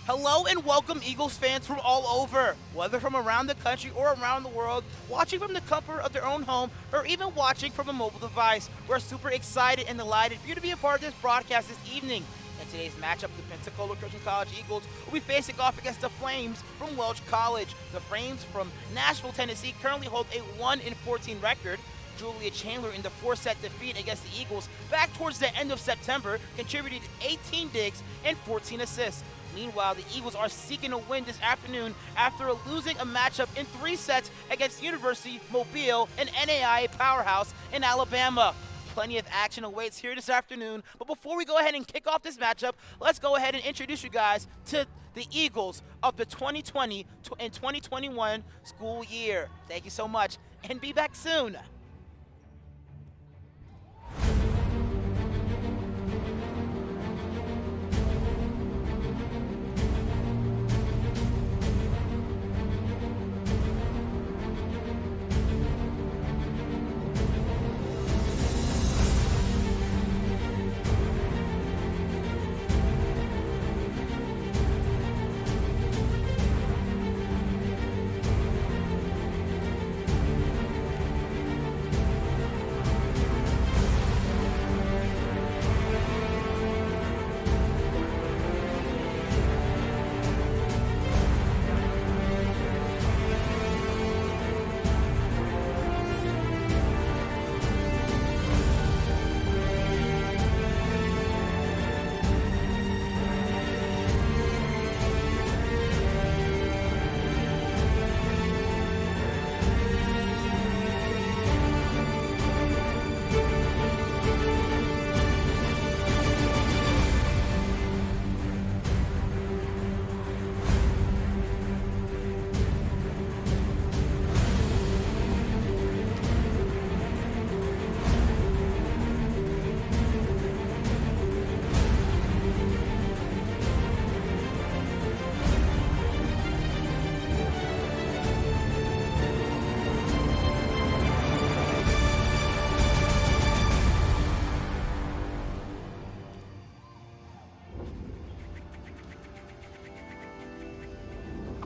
Hello and welcome Eagles fans from all over, whether from around the country or around the world, watching from the comfort of their own home or even watching from a mobile device. We're super excited and delighted for you to be a part of this broadcast this evening. In today's matchup, the Pensacola Christian College Eagles will be facing off against the Flames from Welch College. The Flames from Nashville, Tennessee currently hold a 1-14 record. Julia Chandler in the 4-set defeat against the Eagles back towards the end of September contributed 18 digs and 14 assists. Meanwhile, the Eagles are seeking a win this afternoon after losing a matchup in 3 sets against University Mobile, an NAIA powerhouse in Alabama. Plenty of action awaits here this afternoon, but before we go ahead and kick off this matchup, let's go ahead and introduce you guys to the Eagles of the 2020 and 2021 school year. Thank you so much, and be back soon.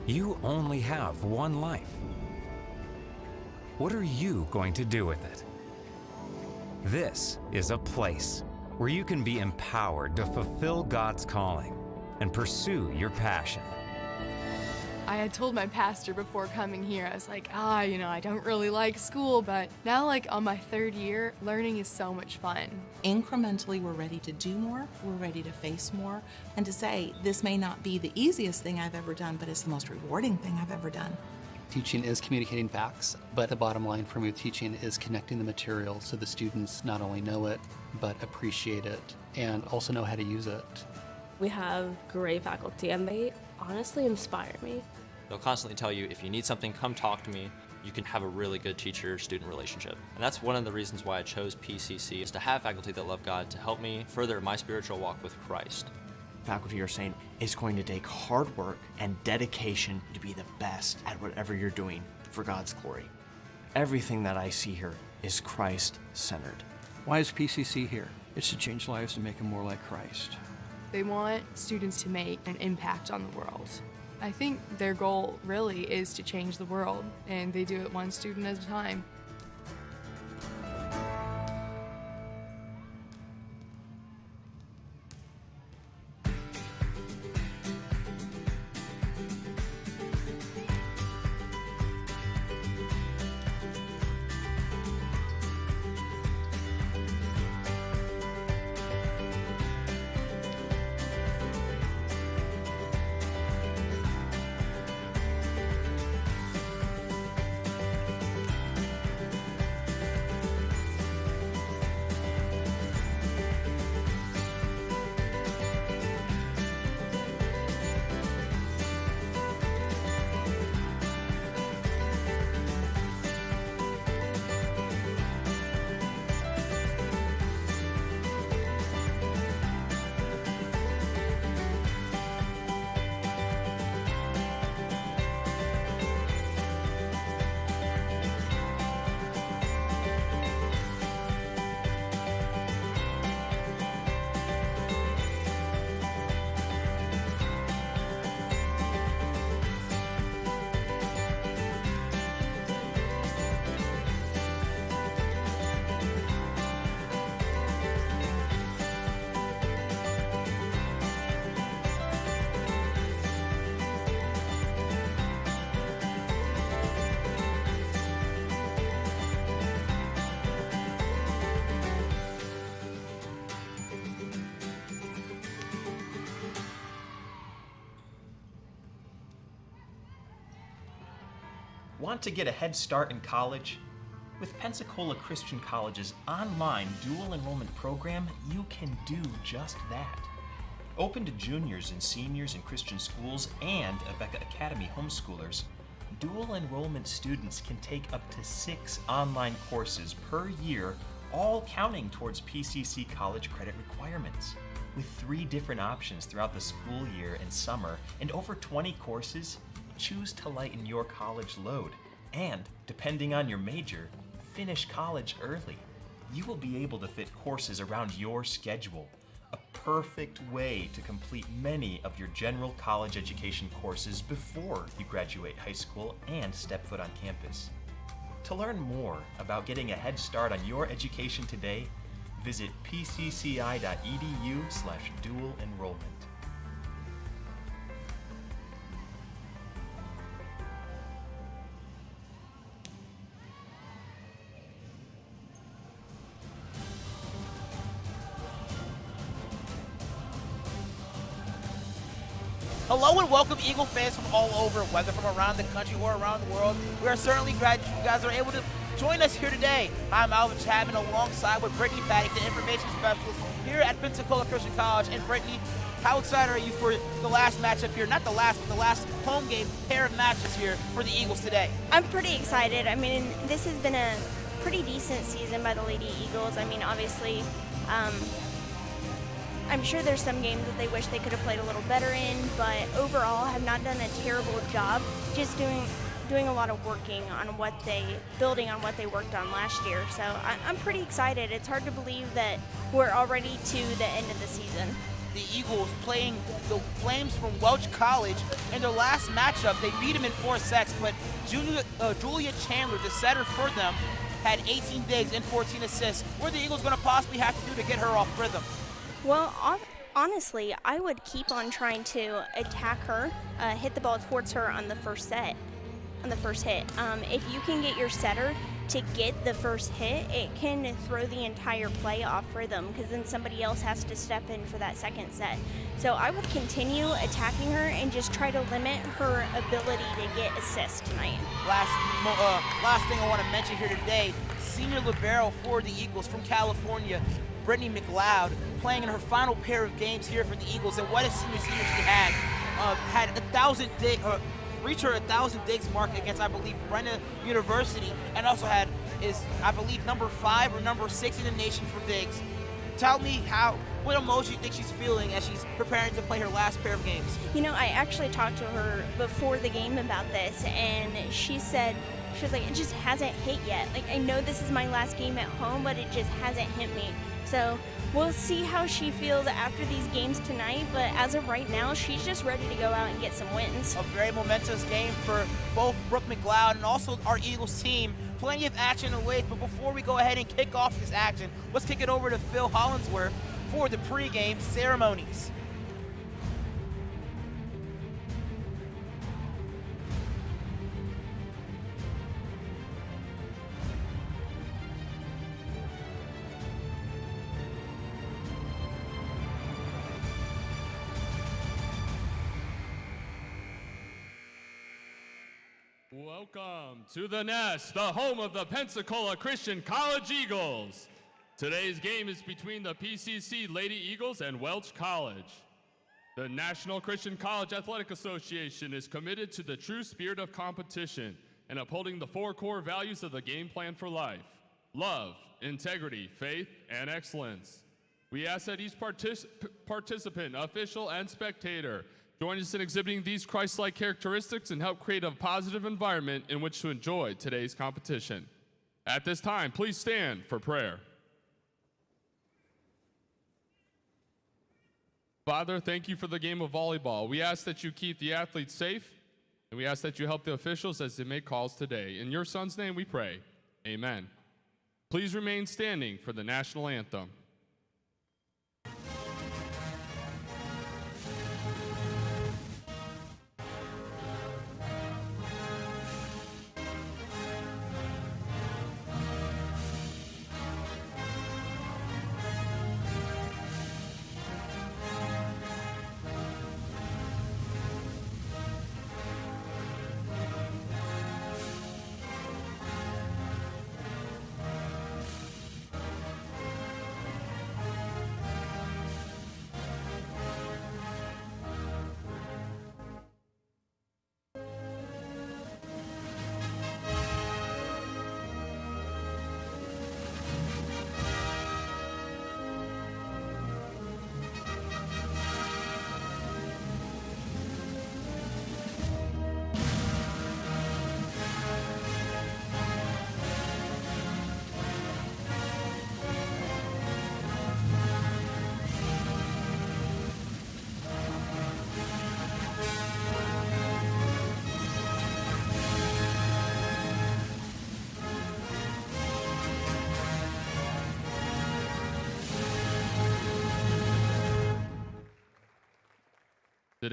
You only have one life. What are you going to do with it? This is a place where you can be empowered to fulfill God's calling and pursue your passion. I had told my pastor before coming here, I was like, I don't really like school, but now on my 3rd year, learning is so much fun. Incrementally, we're ready to do more, we're ready to face more, and to say, this may not be the easiest thing I've ever done, but it's the most rewarding thing I've ever done. Teaching is communicating facts, but the bottom line for me with teaching is connecting the material so the students not only know it, but appreciate it and also know how to use it. We have great faculty and they honestly inspire me. They'll constantly tell you, if you need something, come talk to me. You can have a really good teacher-student relationship. And that's one of the reasons why I chose PCC, is to have faculty that love God to help me further my spiritual walk with Christ. Faculty are saying it's going to take hard work and dedication to be the best at whatever you're doing for God's glory. Everything that I see here is Christ-centered. Why is PCC here? It's to change lives and make them more like Christ. They want students to make an impact on the world. I think their goal really is to change the world, and they do it one student at a time. Want to get a head start in college? With Pensacola Christian College's online dual enrollment program, you can do just that. Open to juniors and seniors in Christian schools and Abeka Academy homeschoolers, dual enrollment students can take up to 6 online courses per year, all counting towards PCC college credit requirements. With 3 different options throughout the school year and summer and over 20 courses, choose to lighten your college load and, depending on your major, finish college early. You will be able to fit courses around your schedule, a perfect way to complete many of your general college education courses before you graduate high school and step foot on campus. To learn more about getting a head start on your education today, visit pcci.edu/dual enrollment. Hello and welcome, Eagle fans from all over, whether from around the country or around the world. We are certainly glad that you guys are able to join us here today. I'm Alvin Chapman alongside with Brittany Paddock, the information specialist here at Pensacola Christian College. And Brittany, how excited are you for the last matchup here? Not the last, but the last home game pair of matches here for the Eagles today. I'm pretty excited. I mean, this has been a pretty decent season by the Lady Eagles. I mean, obviously, I'm sure there's some games that they wish they could have played a little better in, but overall have not done a terrible job, just doing a lot of building on what they worked on last year. So I'm pretty excited. It's hard to believe that we're already to the end of the season. The Eagles playing the Flames from Welch College. In their last matchup, they beat them in 4 sets, but Julia Chandler, the setter for them, had 18 digs and 14 assists. What are the Eagles going to possibly have to do to get her off rhythm? Well, honestly, I would keep on trying to attack her, hit the ball towards her on the first hit. If you can get your setter to get the first hit, it can throw the entire play off rhythm because then somebody else has to step in for that second set. So I would continue attacking her and just try to limit her ability to get assists tonight. Last thing I want to mention here today, senior libero for the Eagles from California, Brittany McLeod, playing in her final pair of games here for the Eagles. And what a senior season she had. Had 1,000 digs, reached her 1,000 digs mark against, I believe, Brenna University, and also is I believe number 5 or number 6 in the nation for digs. Tell me what emotion you think she's feeling as she's preparing to play her last pair of games. You know, I actually talked to her before the game about this, and she was like, it just hasn't hit yet. Like, I know this is my last game at home, but it just hasn't hit me. So we'll see how she feels after these games tonight, but as of right now, she's just ready to go out and get some wins. A very momentous game for both Brooke McLeod and also our Eagles team. Plenty of action awaits, but before we go ahead and kick off this action, let's kick it over to Phil Hollinsworth for the pregame ceremonies. Welcome to the Nest, the home of the Pensacola Christian College Eagles. Today's game is between the PCC Lady Eagles and Welch College. The National Christian College Athletic Association is committed to the true spirit of competition and upholding the 4 core values of the game plan for life: love, integrity, faith, and excellence. We ask that each participant, official, and spectator join us in exhibiting these Christ-like characteristics and help create a positive environment in which to enjoy today's competition. At this time, please stand for prayer. Father, thank you for the game of volleyball. We ask that you keep the athletes safe, and we ask that you help the officials as they make calls today. In your Son's name we pray, amen. Please remain standing for the national anthem.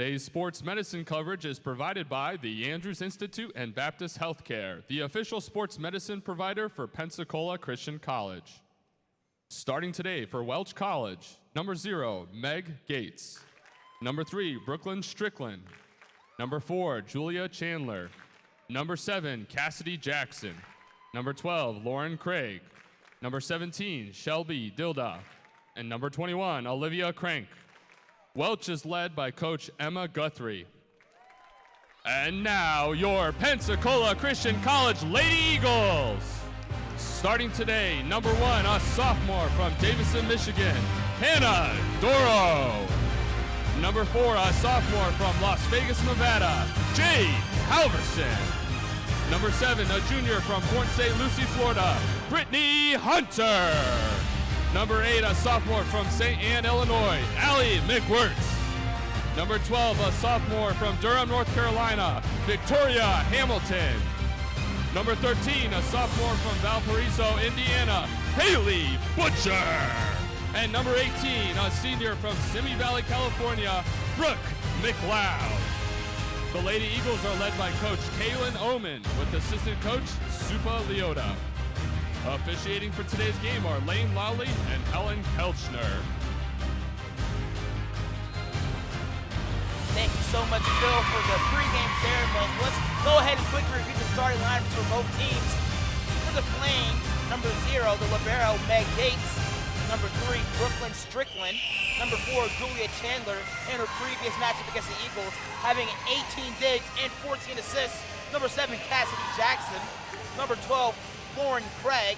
Today's sports medicine coverage is provided by the Andrews Institute and Baptist Healthcare, the official sports medicine provider for Pensacola Christian College. Starting today for Welch College, number 0, Meg Gates. Number 3, Brooklyn Strickland. Number 4, Julia Chandler. Number 7, Cassidy Jackson. Number 12, Lauren Craig. Number 17, Shelby Dilda. And number 21, Olivia Crank. Welch is led by Coach Emma Guthrie. And now, your Pensacola Christian College Lady Eagles. Starting today, number 1, a sophomore from Davison, Michigan, Hannah Doro. Number 4, a sophomore from Las Vegas, Nevada, Jade Halverson. Number 7, a junior from Port St. Lucie, Florida, Brittany Hunter. Number 8, a sophomore from St. Anne, Illinois, Allie McWirtz. Number 12, a sophomore from Durham, North Carolina, Victoria Hamilton. Number 13, a sophomore from Valparaiso, Indiana, Haley Butcher. And number 18, a senior from Simi Valley, California, Brooke McLeod. The Lady Eagles are led by Coach Kaylin Oman with assistant coach Supa Leota. Officiating for today's game are Lane Lowley and Helen Kelchner. Thank you so much, Phil, for the pregame ceremony. Let's go ahead and quickly review the starting lineups for both teams. For the Flames, number 0, the libero, Meg Gates. Number 3, Brooklyn Strickland. Number 4, Julia Chandler, in her previous matchup against the Eagles, having 18 digs and 14 assists. Number 7, Cassidy Jackson. Number 12, Lauren Craig.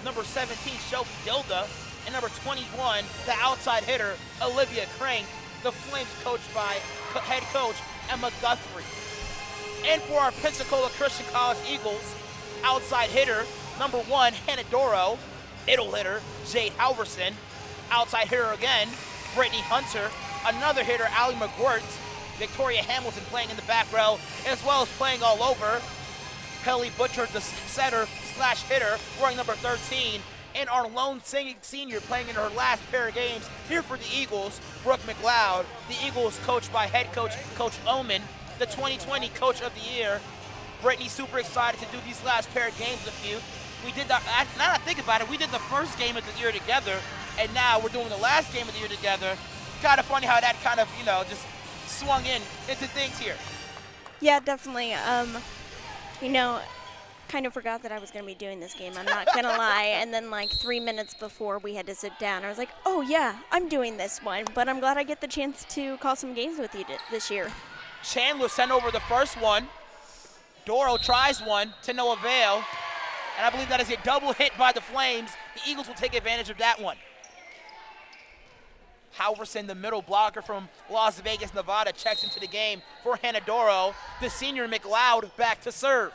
Number 17, Shelby Dilda. And number 21, the outside hitter, Olivia Crank. The Flames coached by head coach Emma Guthrie. And for our Pensacola Christian College Eagles, outside hitter, number 1, Hannah Doro. Middle hitter, Jade Halverson. Outside hitter again, Brittany Hunter. Another hitter, Allie McWirtz. Victoria Hamilton playing in the back row, as well as playing all over. Haley Butcher, the setter slash hitter, wearing number 13. And our lone senior playing in her last pair of games here for the Eagles, Brooke McLeod. The Eagles coached by head coach, Coach Oman, the 2020 Coach of the Year. Brittany's super excited to do these last pair of games with you. We did that, now that I think about it, we did the first game of the year together, and now we're doing the last game of the year together. Kind of funny how that kind of, just swung into things here. Yeah, definitely. Kind of forgot that I was going to be doing this game, I'm not going to lie. And then like 3 minutes before we had to sit down, I was like, oh yeah, I'm doing this one. But I'm glad I get the chance to call some games with you this year. Chandler sent over the first one. Doro tries one to no avail. And I believe that is a double hit by the Flames. The Eagles will take advantage of that one. Halverson, the middle blocker from Las Vegas, Nevada, checks into the game for Hannah Doro. The senior McLeod back to serve.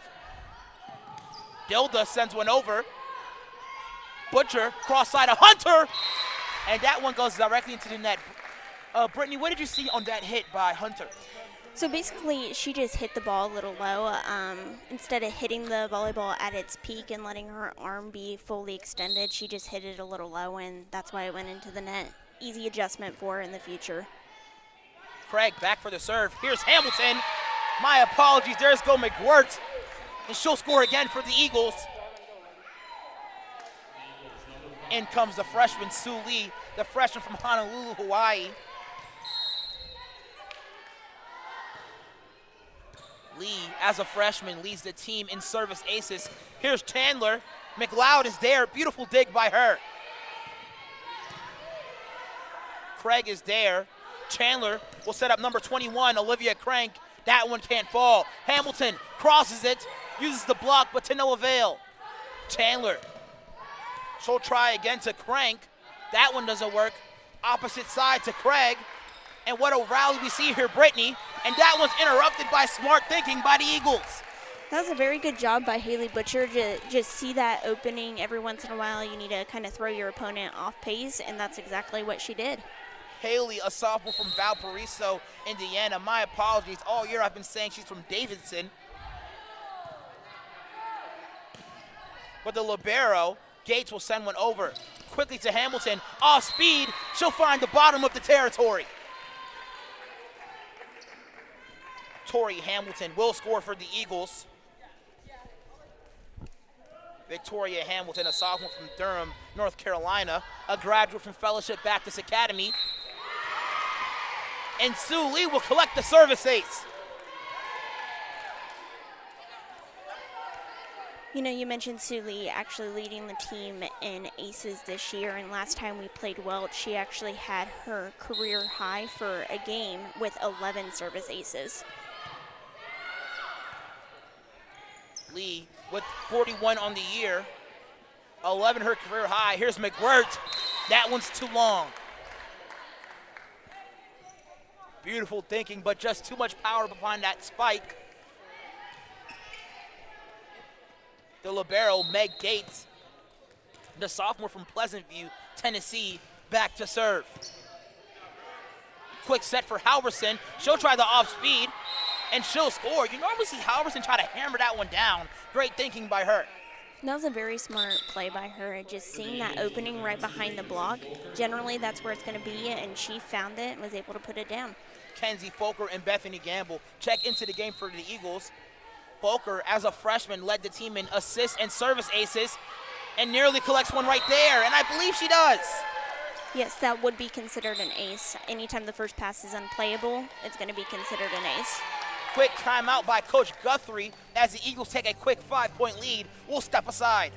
Dilda sends one over. Butcher, cross side of Hunter. And that one goes directly into the net. Brittany, what did you see on that hit by Hunter? So basically, she just hit the ball a little low. Instead of hitting the volleyball at its peak and letting her arm be fully extended, she just hit it a little low, and that's why it went into the net. Easy adjustment for her in the future. Craig back for the serve. Here's Hamilton. My apologies. There's go McWirtz. And she'll score again for the Eagles. In comes the freshman, Sue Lee, the freshman from Honolulu, Hawaii. Lee, as a freshman, leads the team in service aces. Here's Chandler. McLeod is there. Beautiful dig by her. Craig is there. Chandler will set up number 21, Olivia Crank. That one can't fall. Hamilton crosses it, uses the block, but to no avail. Chandler, she'll try again to Crank. That one doesn't work. Opposite side to Craig. And what a rally we see here, Brittany. And that one's interrupted by smart thinking by the Eagles. That was a very good job by Haley Butcher to just see that opening. Every once in a while, you need to kind of throw your opponent off pace, and that's exactly what she did. Haley, a sophomore from Valparaiso, Indiana. My apologies. All year I've been saying she's from Davidson. But the libero, Gates, will send one over. Quickly to Hamilton. Off speed. She'll find the bottom of the territory. Tori Hamilton will score for the Eagles. Victoria Hamilton, a sophomore from Durham, North Carolina, a graduate from Fellowship Baptist Academy. And Sue Lee will collect the service ace. You know, you mentioned Sue Lee actually leading the team in aces this year, and last time we played Welch, she actually had her career high for a game with 11 service aces. Lee with 41 on the year, 11 her career high. Here's McWirt. That one's too long. Beautiful thinking, but just too much power behind that spike. The libero, Meg Gates, the sophomore from Pleasant View, Tennessee, back to serve. Quick set for Halverson. She'll try the off speed, and she'll score. You normally see Halverson try to hammer that one down. Great thinking by her. That was a very smart play by her, and just seeing that opening right behind the block. Generally, that's where it's going to be, and she found it and was able to put it down. Kenzie Folker and Bethany Gamble check into the game for the Eagles. Folker, as a freshman, led the team in assists and service aces and nearly collects one right there, and I believe she does. Yes, that would be considered an ace. Anytime the first pass is unplayable, it's going to be considered an ace. Quick timeout by Coach Guthrie as the Eagles take a quick 5-point lead. We'll step aside.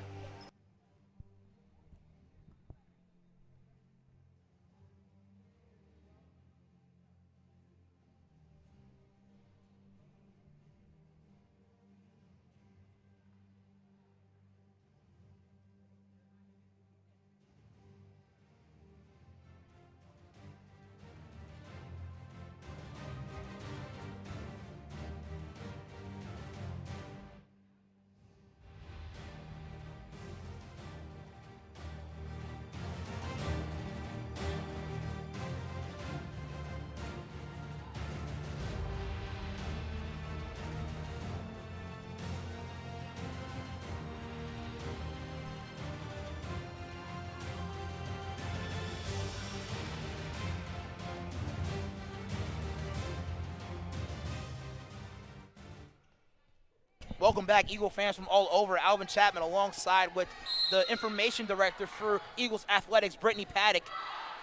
Welcome back, Eagle fans from all over. Alvin Chapman alongside with the information director for Eagles Athletics, Brittany Paddock.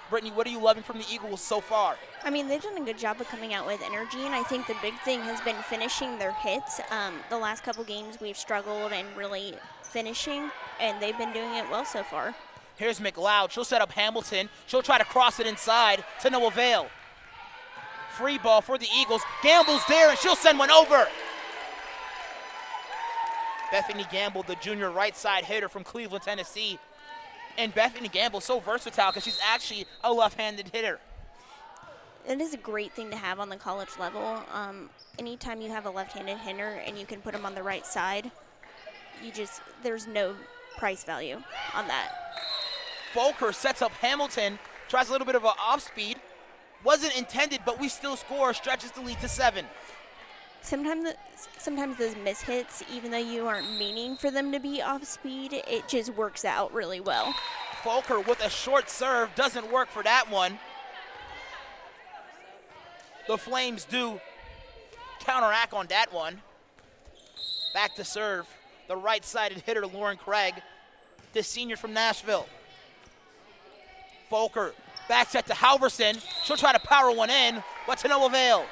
Brittany, what are you loving from the Eagles so far? I mean, they've done a good job of coming out with energy, and I think the big thing has been finishing their hits. The last couple games we've struggled and really finishing, and they've been doing it well so far. Here's McLeod. She'll set up Hamilton. She'll try to cross it inside to no avail. Free ball for the Eagles. Gamble's there, and she'll send one over. Bethany Gamble, the junior right side hitter from Cleveland, Tennessee. And Bethany Gamble, so versatile because she's actually a left-handed hitter. It is a great thing to have on the college level. Anytime you have a left-handed hitter and you can put them on the right side, there's no price value on that. Folker sets up Hamilton, tries a little bit of an off-speed. Wasn't intended, but we still score, stretches the lead to 7. Sometimes those mishits, even though you aren't meaning for them to be off speed, it just works out really well. Folker with a short serve, doesn't work for that one. The Flames do counteract on that one. Back to serve, the right-sided hitter, Lauren Craig, the senior from Nashville. Folker, back set to Halverson. She'll try to power one in, but to no avail.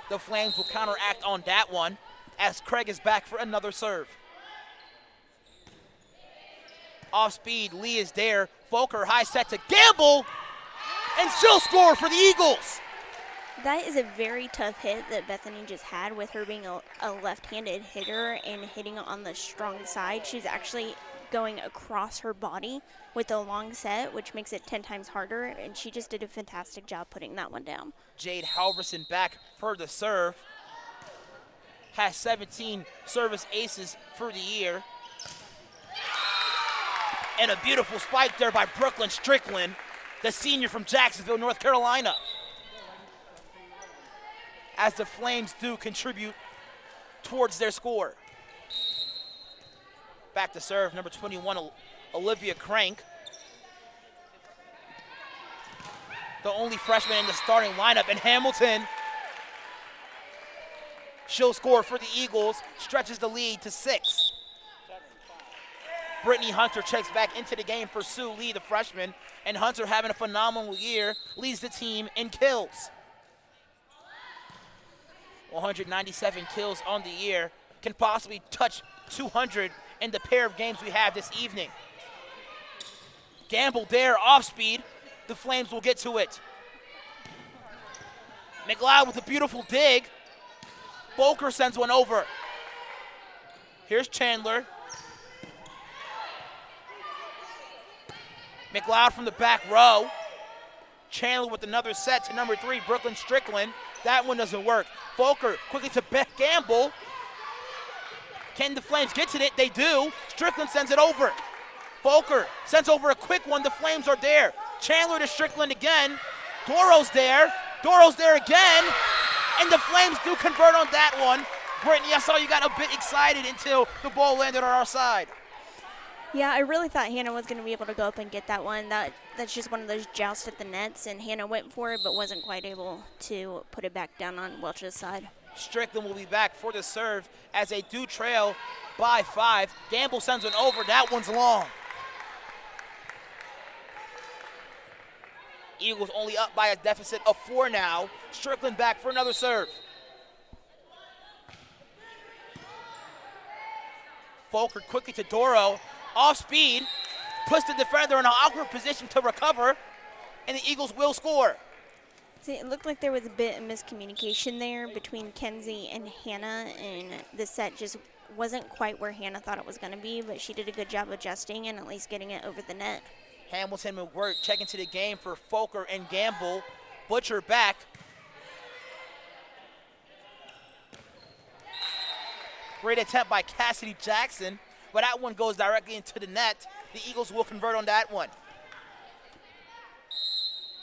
The Flames will counteract on that one as Craig is back for another serve. Off speed, Lee is there. Folker high set to Gamble, and she'll score for the Eagles. That is a very tough hit that Bethany just had with her being a left-handed hitter and hitting on the strong side. She's actually going across her body with a long set, which makes it 10 times harder, and she just did a fantastic job putting that one down. Jade Halverson back for the serve. Has 17 service aces for the year. And a beautiful spike there by Brooklyn Strickland, the senior from Jacksonville, North Carolina. As the Flames do contribute towards their score. Back to serve, number 21, Olivia Crank. the only freshman in the starting lineup. And Hamilton, she'll score for the Eagles, stretches the lead to 6. Brittany Hunter checks back into the game for Sue Lee, the freshman, and Hunter, having a phenomenal year, leads the team in kills. 197 kills on the year, can possibly touch 200 in the pair of games we have this evening. Gamble there, off speed. The Flames will get to it. McLeod with a beautiful dig. Boker sends one over. Here's Chandler. McLeod from the back row. Chandler with another set to number 3, Brooklyn Strickland. That one doesn't work. Boker quickly to Gamble. Can the Flames get to it? They do. Strickland sends it over. Boker sends over a quick one. The Flames are there. Chandler to Strickland again. Doro's there. Doro's there again. And the Flames do convert on that one. Brittany, I saw you got a bit excited until the ball landed on our side. Yeah, I really thought Hannah was going to be able to go up and get that one. That's just one of those jousts at the nets, and Hannah went for it but wasn't quite able to put it back down on Welch's side. Strickland will be back for the serve as they do trail by 5. Gamble sends one over. That one's long. Eagles only up by a deficit of 4 now. Strickland back for another serve. Boker quickly to Doro. Off speed, puts the defender in an awkward position to recover, and the Eagles will score. See, it looked like there was a bit of miscommunication there between Kenzie and Hannah, and the set just wasn't quite where Hannah thought it was going to be, but she did a good job adjusting and at least getting it over the net. Hamilton McWhirter checking to the game for Folker and Gamble. Butcher back. Great attempt by Cassidy Jackson, but that one goes directly into the net. The Eagles will convert on that one.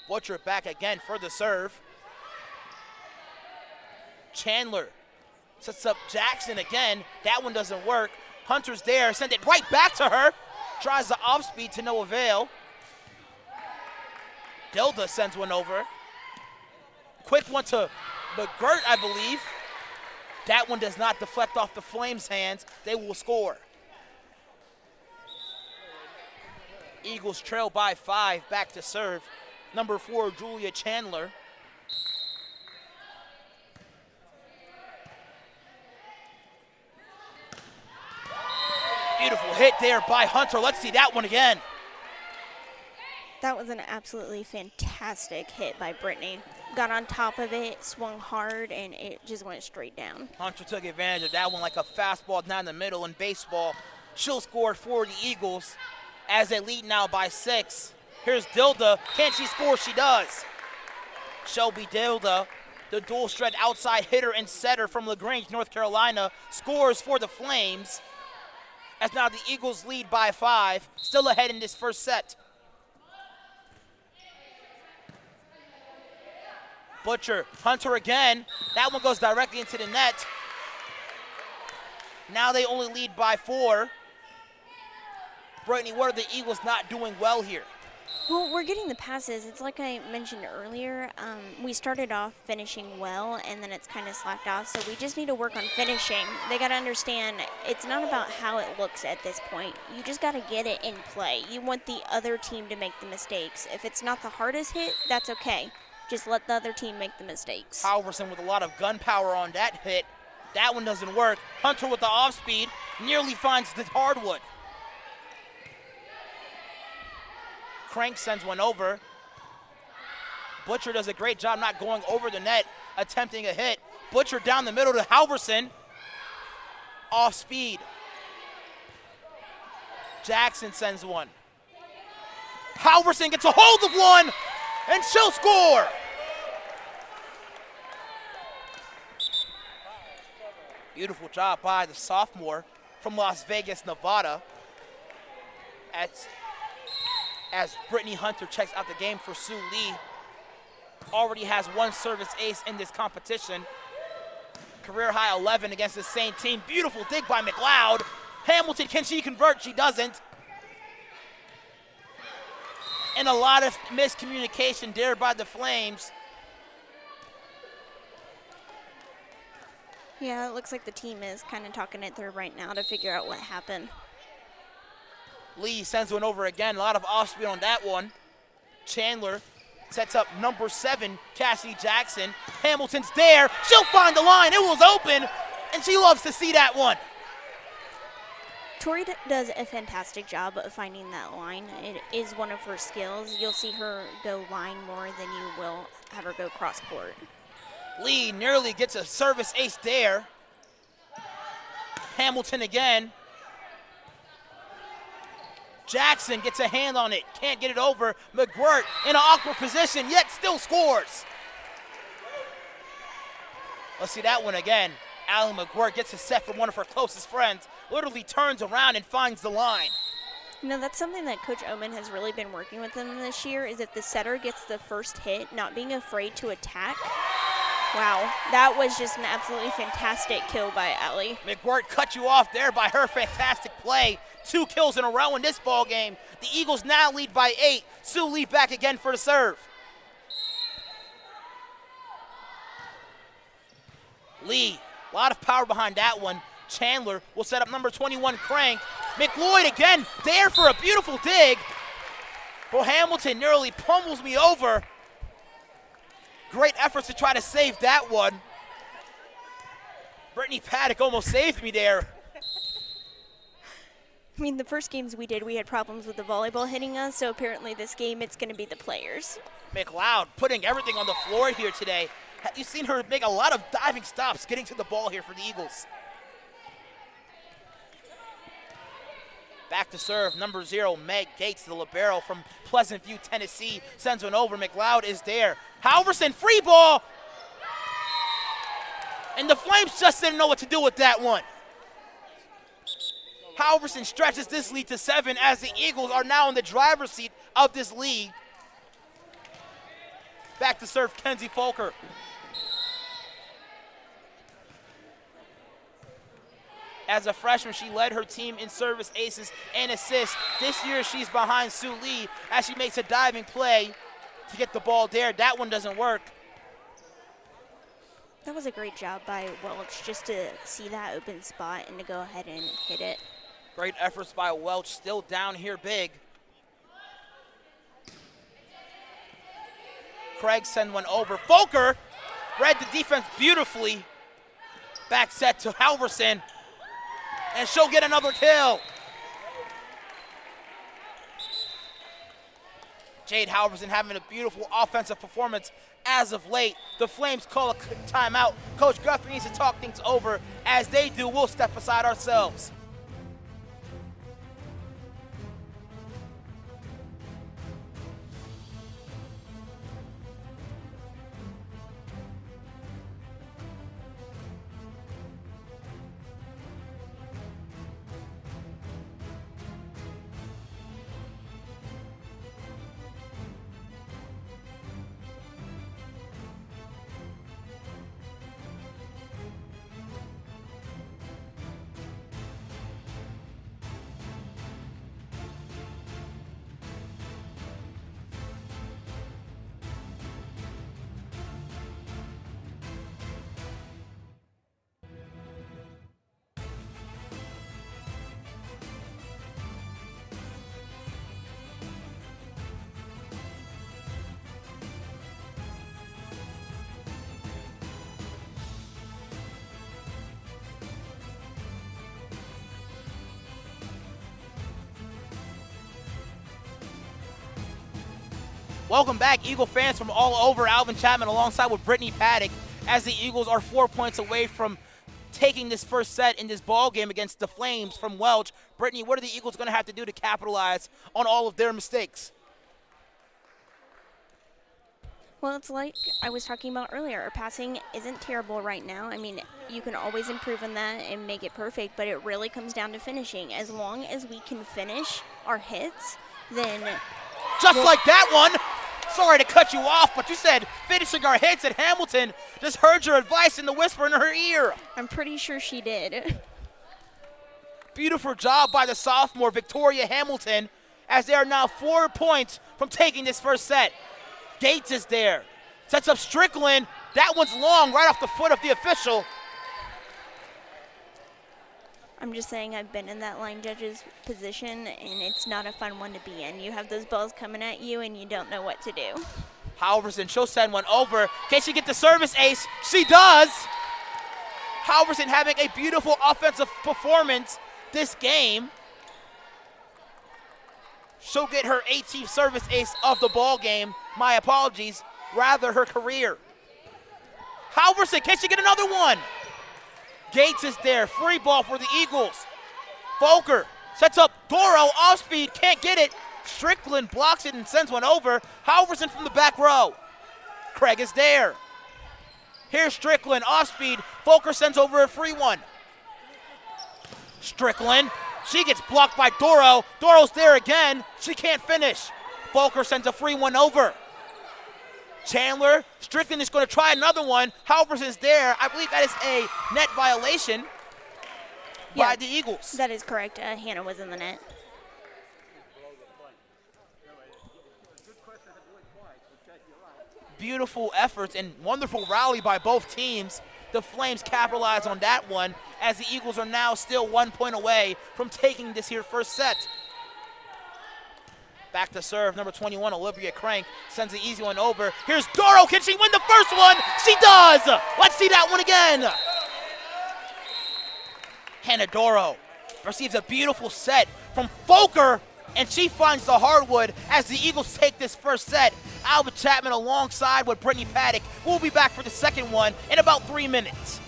Butcher back again for the serve. Chandler sets up Jackson again. That one doesn't work. Hunter's there, send it right back to her. Tries the off speed to no avail. Dilda sends one over. Quick one to McGirt, I believe. That one does not deflect off the Flames' hands. They will score. Eagles trail by 5, back to serve. Number 4, Julia Chandler. Beautiful hit there by Hunter. Let's see that one again. That was an absolutely fantastic hit by Brittany. Got on top of it, swung hard, and it just went straight down. Hunter took advantage of that one like a fastball down the middle in baseball. She'll score for the Eagles as they lead now by 6. Here's Dilda. Can she score? She does. Shelby Dilda, the dual strength outside hitter and setter from LaGrange, North Carolina, scores for the Flames. As now the Eagles lead by 5, still ahead in this first set. Butcher, Hunter again. That one goes directly into the net. Now they only lead by 4. Brittany, what are the Eagles not doing well here? Well, we're getting the passes. It's like I mentioned earlier. We started off finishing well, and then it's kind of slacked off, so we just need to work on finishing. They got to understand it's not about how it looks at this point. You just got to get it in play. You want the other team to make the mistakes. If it's not the hardest hit, that's okay. Just let the other team make the mistakes. Halverson with a lot of gun power on that hit. That one doesn't work. Hunter with the off speed nearly finds the hardwood. Crank sends one over. Butcher does a great job not going over the net, attempting a hit. Butcher down the middle to Halverson. Off speed. Jackson sends one. Halverson gets a hold of one, and she'll score. Beautiful job by the sophomore from Las Vegas, Nevada. As Brittany Hunter checks out the game for Sue Lee. Already has 1 service ace in this competition. Career high 11 against the same team. Beautiful dig by McLeod. Hamilton, can she convert? She doesn't. And a lot of miscommunication there by the Flames. Yeah, it looks like the team is kind of talking it through right now to figure out what happened. Lee sends one over again. A lot of off-speed on that one. Chandler sets up number 7, Cassidy Jackson. Hamilton's there. She'll find the line. It was open, and she loves to see that one. Tori does a fantastic job of finding that line. It is one of her skills. You'll see her go line more than you will have her go cross court. Lee nearly gets a service ace there. Hamilton again. Jackson gets a hand on it, can't get it over. McGirt in an awkward position, yet still scores. Let's see that one again. Allie McGirt gets a set from one of her closest friends, literally turns around and finds the line. You know, that's something that Coach Oman has really been working with them this year, is if the setter gets the first hit, not being afraid to attack. Wow, that was just an absolutely fantastic kill by Allie. McGirt cut you off there by her fantastic play. 2 kills in a row in this ball game. The Eagles now lead by 8. Sue Lee back again for the serve. Lee, a lot of power behind that one. Chandler will set up number 21, Crank. McLeod again, there for a beautiful dig. Well, Hamilton nearly pummels me over. Great efforts to try to save that one. Brittany Paddock almost saved me there. I mean, the first games we did, we had problems with the volleyball hitting us, so apparently this game, it's going to be the players. McLeod putting everything on the floor here today. You've seen her make a lot of diving stops getting to the ball here for the Eagles. Back to serve, number 0, Meg Gates, the libero from Pleasant View, Tennessee, sends one over. McLeod is there. Halverson, free ball. And the Flames just didn't know what to do with that one. Halverson stretches this lead to 7 as the Eagles are now in the driver's seat of this league. Back to serve, Kenzie Folker. As a freshman, she led her team in service aces and assists. This year, she's behind Sue Lee as she makes a diving play to get the ball there. That one doesn't work. That was a great job by Welch just to see that open spot and to go ahead and hit it. Great efforts by Welch, still down here big. Craig send one over. Folker read the defense beautifully. Back set to Halverson. And she'll get another kill. Jade Halverson having a beautiful offensive performance as of late. The Flames call a timeout. Coach Guthrie needs to talk things over. As they do, we'll step aside ourselves. Welcome back, Eagle fans from all over. Alvin Chapman alongside with Brittany Paddock as the Eagles are 4 points away from taking this first set in this ball game against the Flames from Welch. Brittany, what are the Eagles going to have to do to capitalize on all of their mistakes? Well, it's like I was talking about earlier. Our passing isn't terrible right now. I mean, you can always improve on that and make it perfect, but it really comes down to finishing. As long as we can finish our hits, then... Just like that one! Sorry to cut you off, but you said finishing our hits at Hamilton. Just heard your advice in the whisper in her ear. I'm pretty sure she did. Beautiful job by the sophomore, Victoria Hamilton, as they are now 4 points from taking this first set. Gates is there. Sets up Strickland. That one's long, right off the foot of the official. I'm just saying I've been in that line judge's position, and it's not a fun one to be in. You have those balls coming at you, and you don't know what to do. Halverson, she'll send one over. Can she get the service ace? She does. Halverson having a beautiful offensive performance this game. She'll get her 18th service ace of the ball game. My apologies, rather her career. Halverson, can she get another one? Gates is there, free ball for the Eagles. Volker sets up Doro, off speed, can't get it. Strickland blocks it and sends one over. Halverson from the back row. Craig is there. Here's Strickland, off speed. Volker sends over a free one. Strickland, she gets blocked by Doro. Doro's there again, she can't finish. Volker sends a free one over. Chandler, Strickland is going to try another one. Halverson's there. I believe that is a net violation by the Eagles. That is correct. Hannah was in the net. Beautiful efforts and wonderful rally by both teams. The Flames capitalize on that one as the Eagles are now still 1 point away from taking this here first set. Back to serve, number 21, Olivia Crank, sends the easy one over. Here's Doro, can she win the first one? She does! Let's see that one again. Hannah Doro receives a beautiful set from Volker, and she finds the hardwood as the Eagles take this first set. Alva Chapman alongside with Brittany Paddock. We'll be back for the second one in about 3 minutes.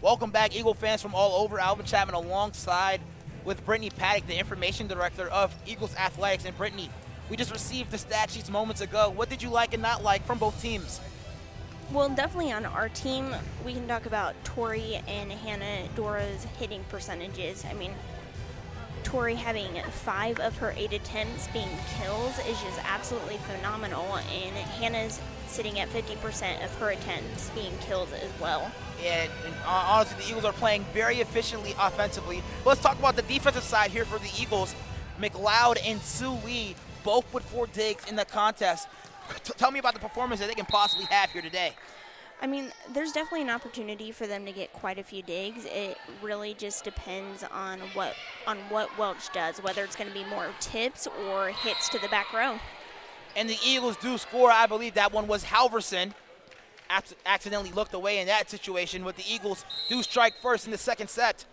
Welcome back, Eagle fans from all over. Alvin Chapman alongside with Brittany Paddock, the information director of Eagles Athletics. And Brittany, we just received the stat sheets moments ago. What did you like and not like from both teams? Well, definitely on our team, we can talk about Tori and Hannah Dora's hitting percentages. I mean, Tori having 5 of her 8 attempts being kills is just absolutely phenomenal, and Hannah's sitting at 50% of her attempts being kills as well. And honestly, the Eagles are playing very efficiently offensively. Let's talk about the defensive side here for the Eagles. McLeod and Sue Lee both with 4 digs in the contest. Tell me about the performance that they can possibly have here today. I mean, there's definitely an opportunity for them to get quite a few digs. It really just depends on what Welch does, whether it's going to be more tips or hits to the back row. And the Eagles do score. I believe that one was Halverson. Accidentally looked away in that situation, but the Eagles do strike first in the second set.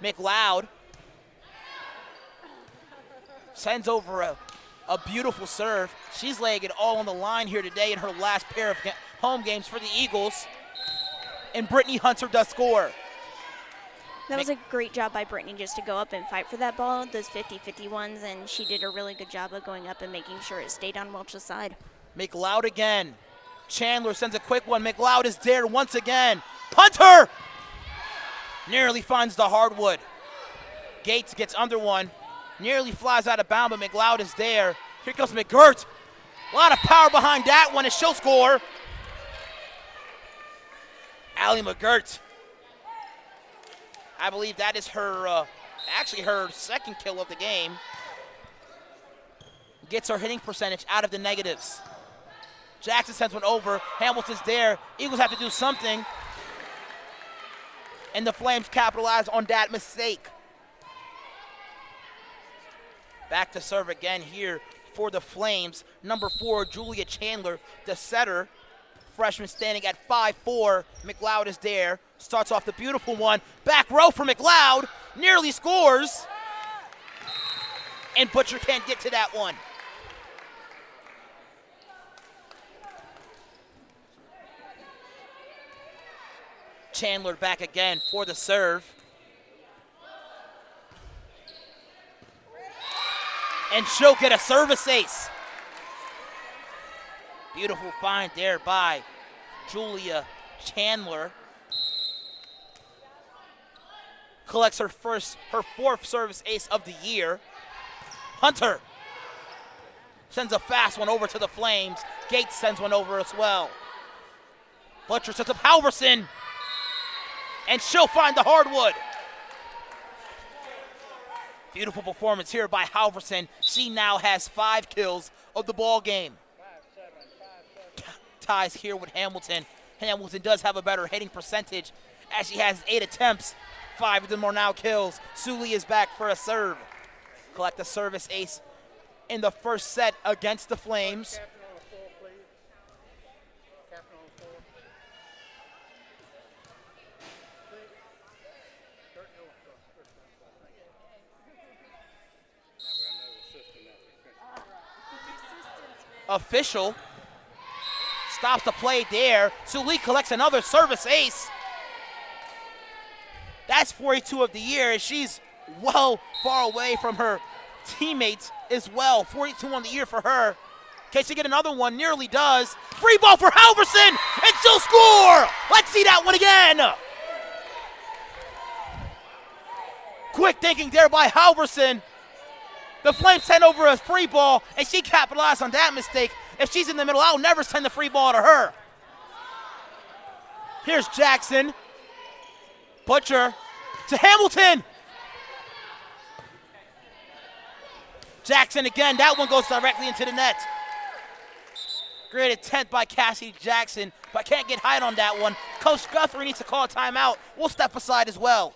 McLeod sends over a beautiful serve. She's laying it all on the line here today in her last pair of home games for the Eagles. And Brittany Hunter does score. That was a great job by Brittany just to go up and fight for that ball, those 50-50 ones, and she did a really good job of going up and making sure it stayed on Welch's side. McLeod again. Chandler sends a quick one. McLeod is there once again. Hunter nearly finds the hardwood. Gates gets under one. Nearly flies out of bounds, but McLeod is there. Here comes McGirt. A lot of power behind that one, and she'll score. Allie McGirt. I believe that is her, actually her second kill of the game. Gets her hitting percentage out of the negatives. Jackson sends one over. Hamilton's there. Eagles have to do something. And the Flames capitalize on that mistake. Back to serve again here for the Flames. Number 4, Julia Chandler, the setter. Freshman standing at 5'4". McLeod is there. Starts off the beautiful one. Back row for McLeod. Nearly scores. And Butcher can't get to that one. Chandler back again for the serve. And she'll get a service ace. Beautiful find there by Julia Chandler. Collects her 4th service ace of the year. Hunter sends a fast one over to the Flames. Gates sends one over as well. Butcher sets up Halverson. And she'll find the hardwood. Beautiful performance here by Halverson. She now has 5 kills of the ball game. Ties here with Hamilton. Hamilton does have a better hitting percentage as she has 8 attempts. 5 of them are now kills. Suley is back for a serve. Collect the service ace in the first set against the Flames. Official stops the play there. Sully collects another service ace. That's 42 of the year, and she's well far away from her teammates as well. 42 on the year for her. Can she get another one? Nearly does. Free ball for Halverson, and she'll score! Let's see that one again. Quick thinking there by Halverson. The Flames send over a free ball, and she capitalized on that mistake. If she's in the middle, I'll never send the free ball to her. Here's Jackson. Butcher to Hamilton. Jackson again. That one goes directly into the net. Great attempt by Cassie Jackson, but can't get high on that one. Coach Guthrie needs to call a timeout. We'll step aside as well.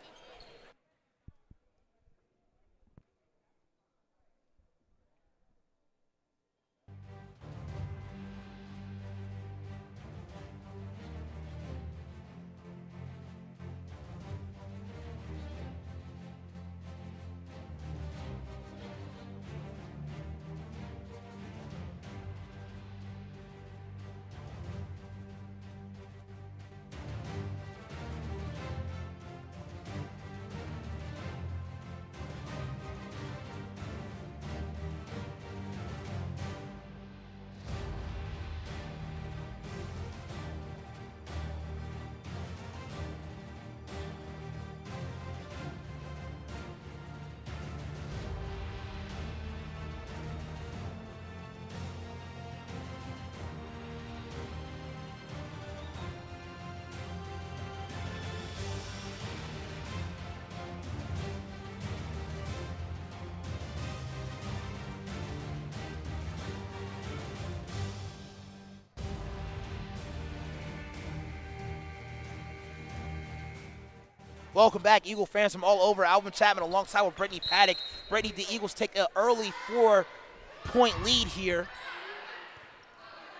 Welcome back, Eagle fans from all over. Alvin Chapman alongside with Brittany Paddock. Brittany, the Eagles take an early 4-point lead here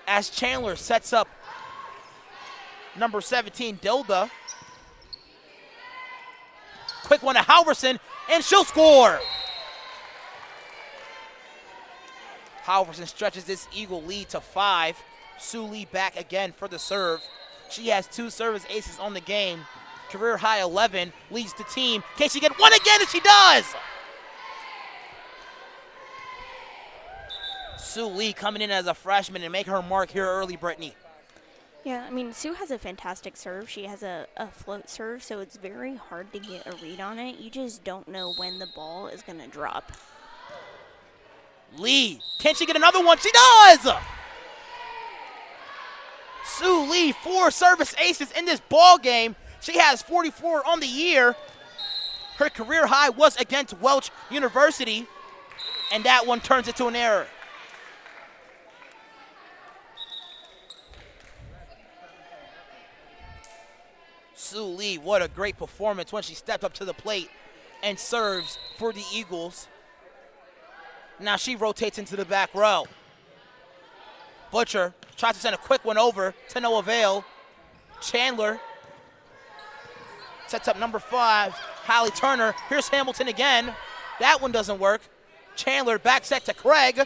as Chandler sets up number 17, Dilda. Quick one to Halverson, and she'll score. Halverson stretches this Eagle lead to 5. Sue Lee back again for the serve. She has 2 service aces on the game. Career high 11, leads the team. Can she get one again? And she does! Sue Lee coming in as a freshman and make her mark here early, Brittany. Yeah, I mean, Sue has a fantastic serve. She has a float serve, so it's very hard to get a read on it. You just don't know when the ball is going to drop. Lee, can she get another one? She does! Sue Lee, 4 service aces in this ball game. She has 44 on the year. Her career high was against Welch University, and that one turns into an error. Sue Lee, what a great performance when she stepped up to the plate and serves for the Eagles. Now she rotates into the back row. Butcher tries to send a quick one over to no avail. Chandler sets up number 5, Hallie Turner. Here's Hamilton again. That one doesn't work. Chandler back set to Craig.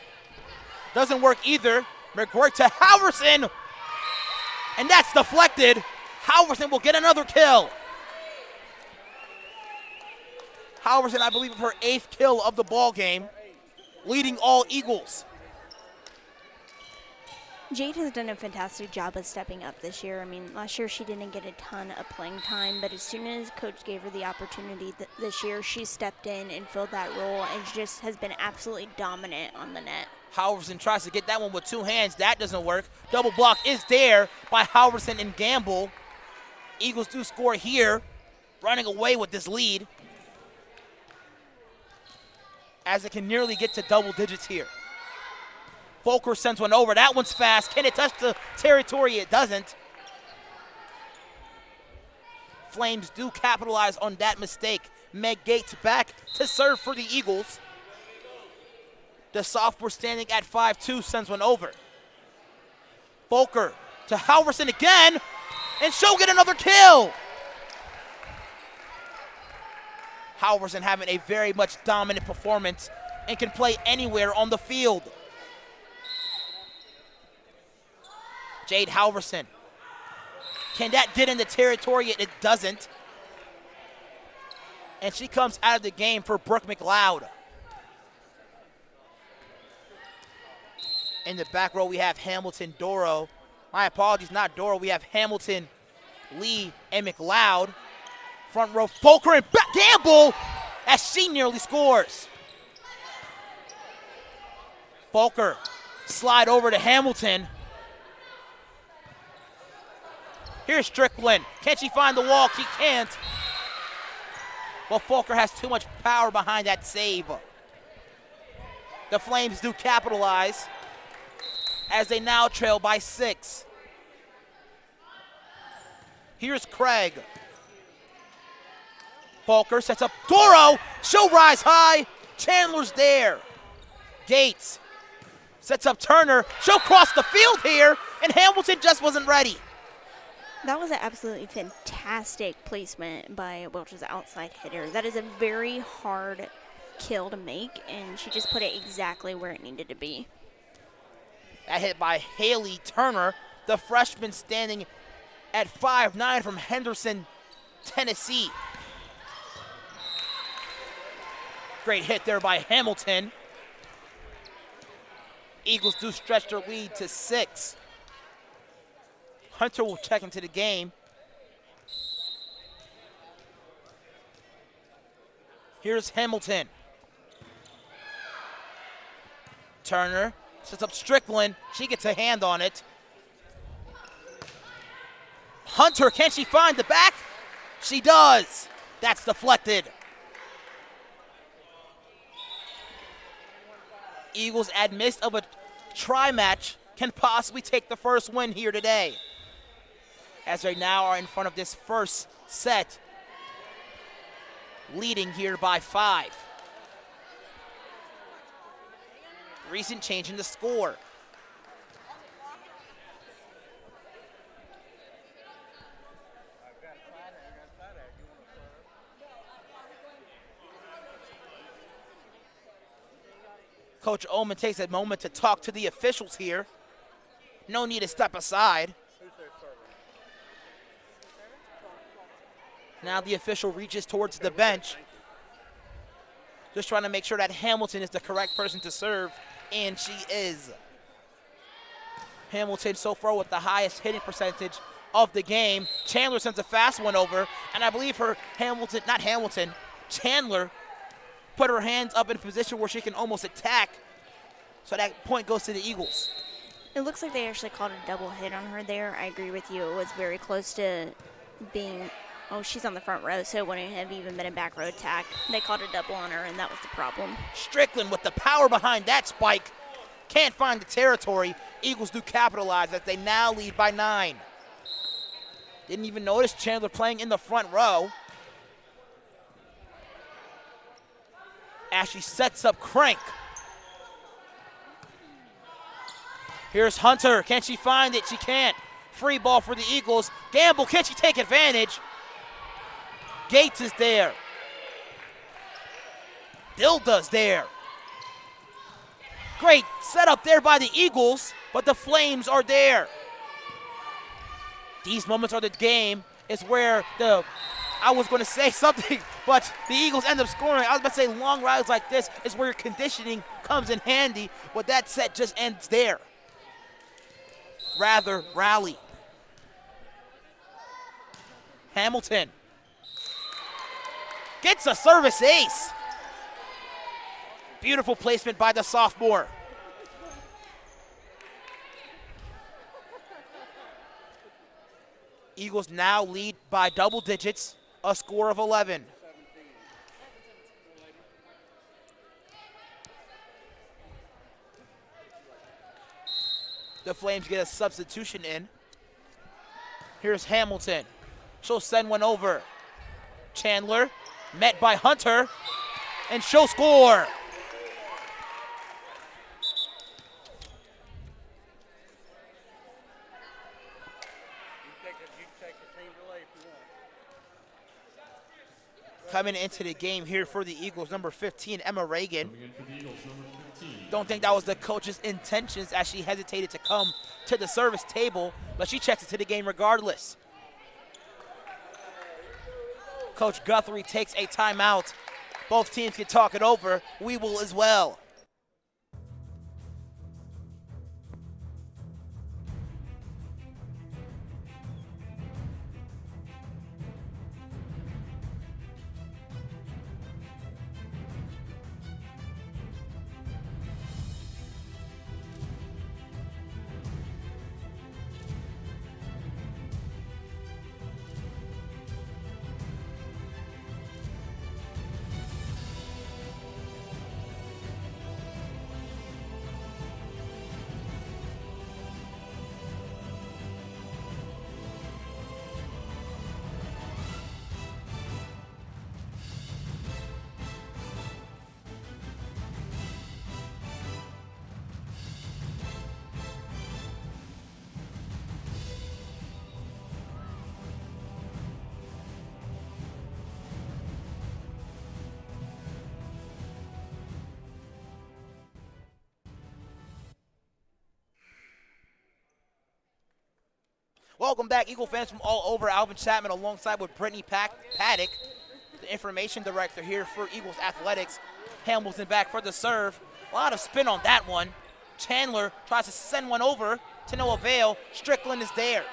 Doesn't work either. McGuirk to Halverson. And that's deflected. Halverson will get another kill. Halverson, I believe, her 8th kill of the ball game, leading all Eagles. Jade has done a fantastic job of stepping up this year. I mean, last year she didn't get a ton of playing time, but as soon as Coach gave her the opportunity this year, she stepped in and filled that role and just has been absolutely dominant on the net. Halverson tries to get that one with 2 hands. That doesn't work. Double block is there by Halverson and Gamble. Eagles do score here, running away with this lead as it can nearly get to double digits here. Volker sends one over. That one's fast. Can it touch the territory? It doesn't. Flames do capitalize on that mistake. Meg Gates back to serve for the Eagles. The sophomore standing at 5'2" sends one over. Volker to Halverson again, and she'll get another kill. Halverson having a very much dominant performance and can play anywhere on the field. Jade Halverson. Can that get in the territory? It doesn't. And she comes out of the game for Brooke McLeod. In the back row, we have Hamilton, Doro. My apologies, not Doro. We have Hamilton, Lee, and McLeod. Front row, Volker and Gamble as she nearly scores. Volker, slide over to Hamilton. Here's Strickland. Can she find the wall? She can't. Well, Volker has too much power behind that save. The Flames do capitalize as they now trail by 6. Here's Craig. Volker sets up Doro. She'll rise high. Chandler's there. Gates sets up Turner. She'll cross the field here, and Hamilton just wasn't ready. That was an absolutely fantastic placement by Welch's outside hitter. That is a very hard kill to make, and she just put it exactly where it needed to be. That hit by Haley Turner, the freshman standing at 5'9" from Henderson, Tennessee. Great hit there by Hamilton. Eagles do stretch their lead to 6. Hunter will check into the game. Here's Hamilton. Turner sets up Strickland. She gets a hand on it. Hunter, can she find the back? She does. That's deflected. Eagles, amidst of a try match, can possibly take the first win here today, as they now are in front of this first set leading here by 5. Recent change in the score. Coach Ullman takes a moment to talk to the officials here. No need to step aside. Now the official reaches towards the bench. Just trying to make sure that Hamilton is the correct person to serve, and she is. Hamilton so far with the highest hitting percentage of the game. Chandler sends a fast one over, and I believe Chandler put her hands up in a position where she can almost attack. So that point goes to the Eagles. It looks like they actually called a double hit on her there. I agree with you. It was very close to being, oh, she's on the front row, so it wouldn't have even been a back row attack. They called a double on her, and that was the problem. Strickland with the power behind that spike. Can't find the territory. Eagles do capitalize as they now lead by 9. Didn't even notice Chandler playing in the front row. Ashley sets up Crank. Here's Hunter. Can she find it? She can't. Free ball for the Eagles. Gamble, can she take advantage? Gates is there. Dilda's there. Great setup there by the Eagles, but the Flames are there. These moments of the game is where I was going to say something, but the Eagles end up scoring. I was about to say long rides like this is where your conditioning comes in handy, but that set just ends there. Rather rally. Hamilton gets a service ace. Beautiful placement by the sophomore. Eagles now lead by double digits, a score of 11. The Flames get a substitution in. Here's Hamilton. She'll send one over. Chandler met by Hunter, and she'll score. Coming into the game here for the Eagles, number 15, Emma Reagan. Don't think that was the coach's intentions as she hesitated to come to the service table, but she checks into the game regardless. Coach Guthrie takes a timeout. Both teams can talk it over. We will as well. Welcome back, Eagle fans from all over. Alvin Chapman alongside with Brittany Paddock, the information director here for Eagles Athletics. Hamilton back for the serve. A lot of spin on that one. Chandler tries to send one over to no avail. Strickland is there.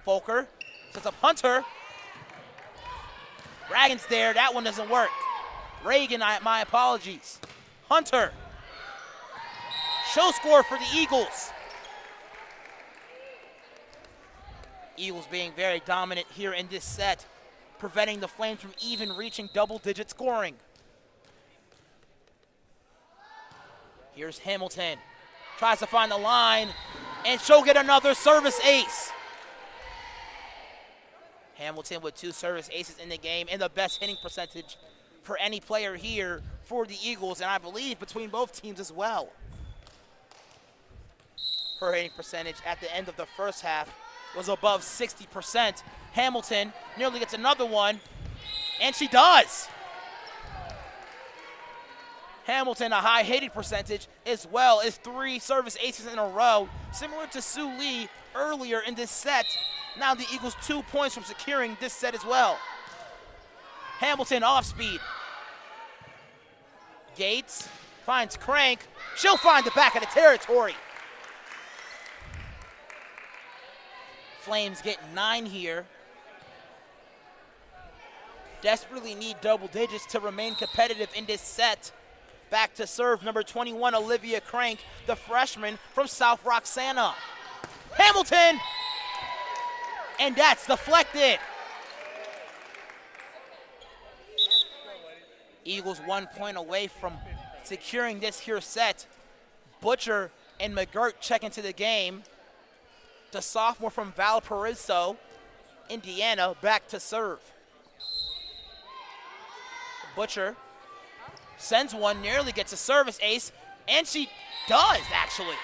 Volker sets up Hunter. Reagan's there. That one doesn't work. Reagan, my apologies. Hunter. Show score for the Eagles. Eagles being very dominant here in this set, preventing the Flames from even reaching double-digit scoring. Here's Hamilton. Tries to find the line, and she'll get another service ace. Hamilton with 2 service aces in the game and the best hitting percentage for any player here for the Eagles, and I believe between both teams as well. Her hitting percentage at the end of the first half was above 60%. Hamilton nearly gets another one, and she does. Hamilton, a high hitting percentage, as well as 3 service aces in a row, similar to Sue Lee earlier in this set. Now the Eagles 2 points from securing this set as well. Hamilton off speed. Gates finds Crank. She'll find the back of the territory. Flames get 9 here. Desperately need double digits to remain competitive in this set. Back to serve number 21, Olivia Crank, the freshman from South Roxana. Hamilton! And that's deflected. Eagles 1 point away from securing this here set. Butcher and McGirt check into the game. The sophomore from Valparaiso, Indiana, back to serve. Butcher sends one, nearly gets a service ace, and she does, actually.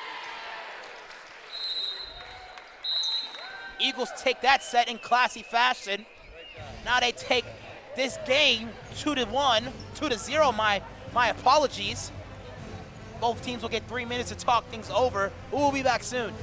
Eagles take that set in classy fashion. Now they take this game 2-1, 2-0, my apologies. Both teams will get 3 minutes to talk things over. We'll be back soon.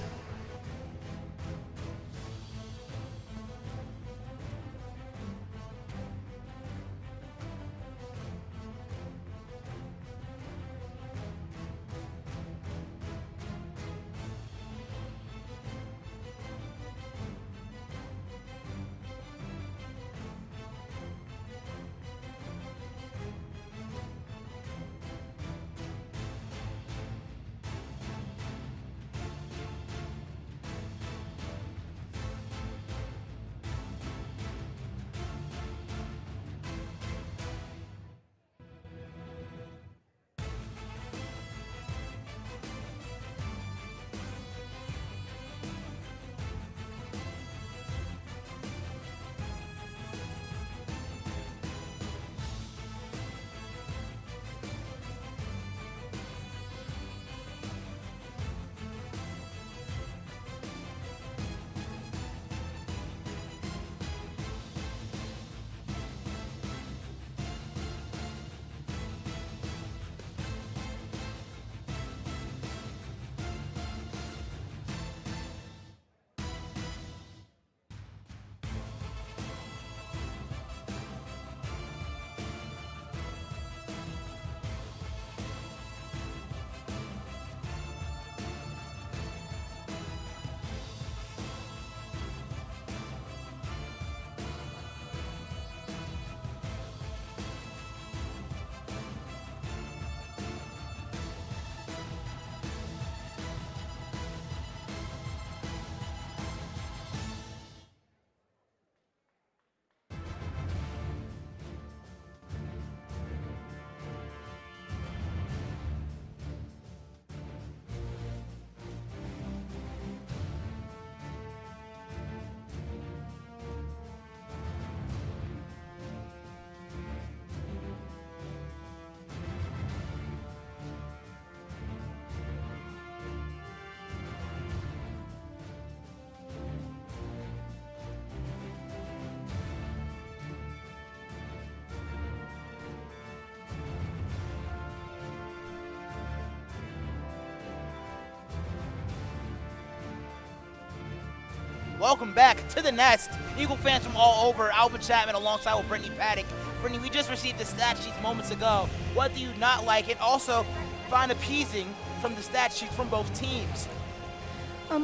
Welcome back to the Nest. Eagle fans from all over. Alvin Chapman alongside with Brittany Paddock. Brittany, we just received the stat sheets moments ago. What do you not like? And also find appeasing from the stat sheets from both teams.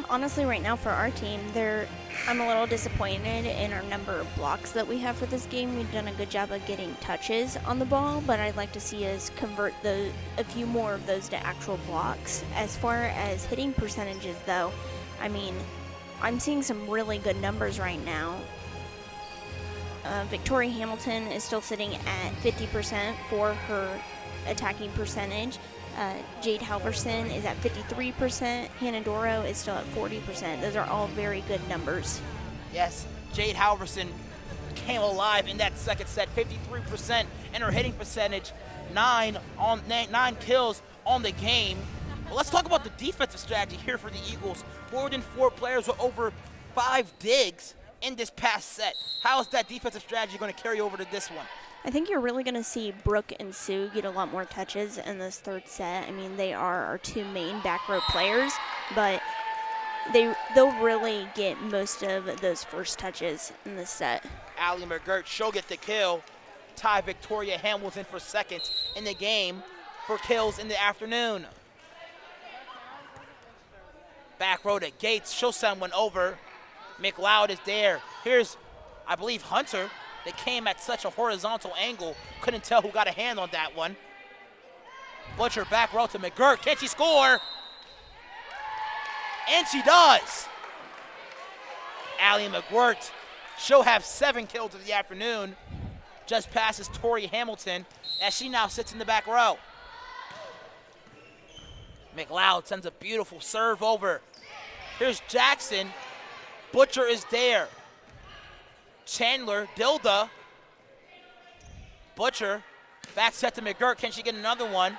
Honestly, right now for our team, I'm a little disappointed in our number of blocks that we have for this game. We've done a good job of getting touches on the ball, but I'd like to see us convert a few more of those to actual blocks. As far as hitting percentages, though, I mean, I'm seeing some really good numbers right now. Victoria Hamilton is still sitting at 50% for her attacking percentage. Jade Halverson is at 53%. Hannah Doro is still at 40%. Those are all very good numbers. Yes, Jade Halverson came alive in that second set, 53%, and her hitting percentage, 9 kills on the game. Well, let's talk about the defensive strategy here for the Eagles. More than 4 players with over 5 digs in this past set. How is that defensive strategy going to carry over to this one? I think you're really going to see Brooke and Sue get a lot more touches in this third set. I mean, they are our 2 main back row players, but they'll really get most of those first touches in this set. Allie McGirt, she'll get the kill. Tie Victoria Hamilton for second in the game for kills in the afternoon. Back row to Gates, she'll send one over. McLeod is there. Here's, I believe, Hunter. They came at such a horizontal angle, couldn't tell who got a hand on that one. Butcher back row to McGirt. Can she score? And she does. Allie McGirt, she'll have 7 kills of the afternoon. Just passes Tori Hamilton as she now sits in the back row. McLeod sends a beautiful serve over. Here's Jackson. Butcher is there. Chandler, Dilda. Butcher, back set to McGirt. Can she get another one?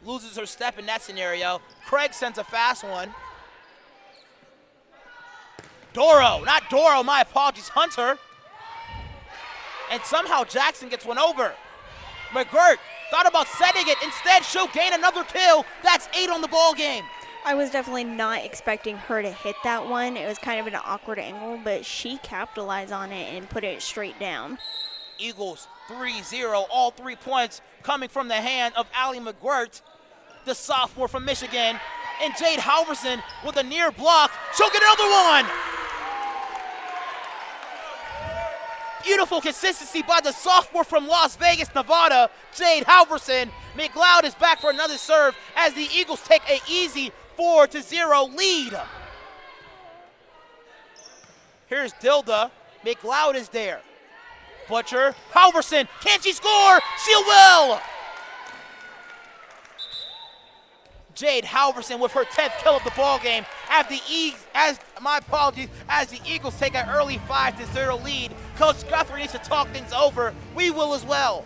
Loses her step in that scenario. Craig sends a fast one. Not Doro, my apologies, Hunter. And somehow Jackson gets one over. McGirt thought about setting it. Instead, she'll gain another kill. That's 8 on the ball game. I was definitely not expecting her to hit that one. It was kind of an awkward angle, but she capitalized on it and put it straight down. Eagles 3-0, all 3 points coming from the hand of Allie McGirt, the sophomore from Michigan. And Jade Halverson with a near block. She'll get another one. Beautiful consistency by the sophomore from Las Vegas, Nevada, Jade Halverson. McLeod is back for another serve as the Eagles take an easy 4-0 lead. Here's Dilda. McLeod is there. Butcher, Halverson, can she score? She will! Jade Halverson with her 10th kill of the ball game as the Eagles take an early 5-0 lead. Coach Guthrie needs to talk things over. We will as well.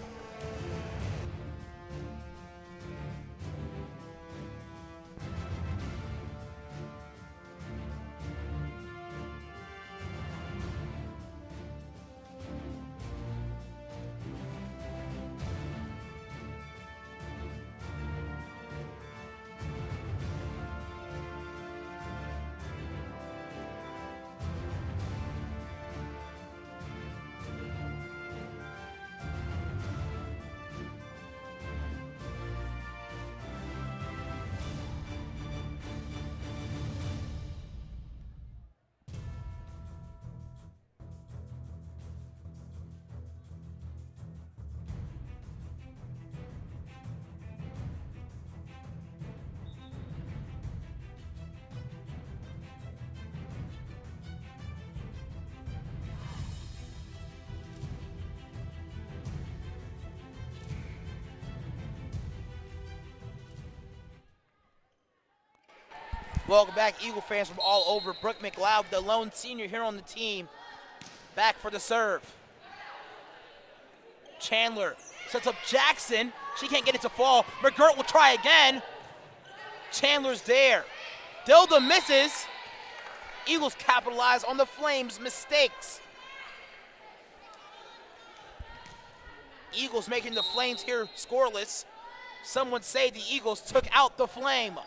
Welcome back, Eagle fans from all over. Brooke McLeod, the lone senior here on the team, back for the serve. Chandler sets up Jackson. She can't get it to fall. McGirt will try again. Chandler's there. Dilda misses. Eagles capitalize on the Flames' mistakes. Eagles making the Flames here scoreless. Some would say the Eagles took out the Flame.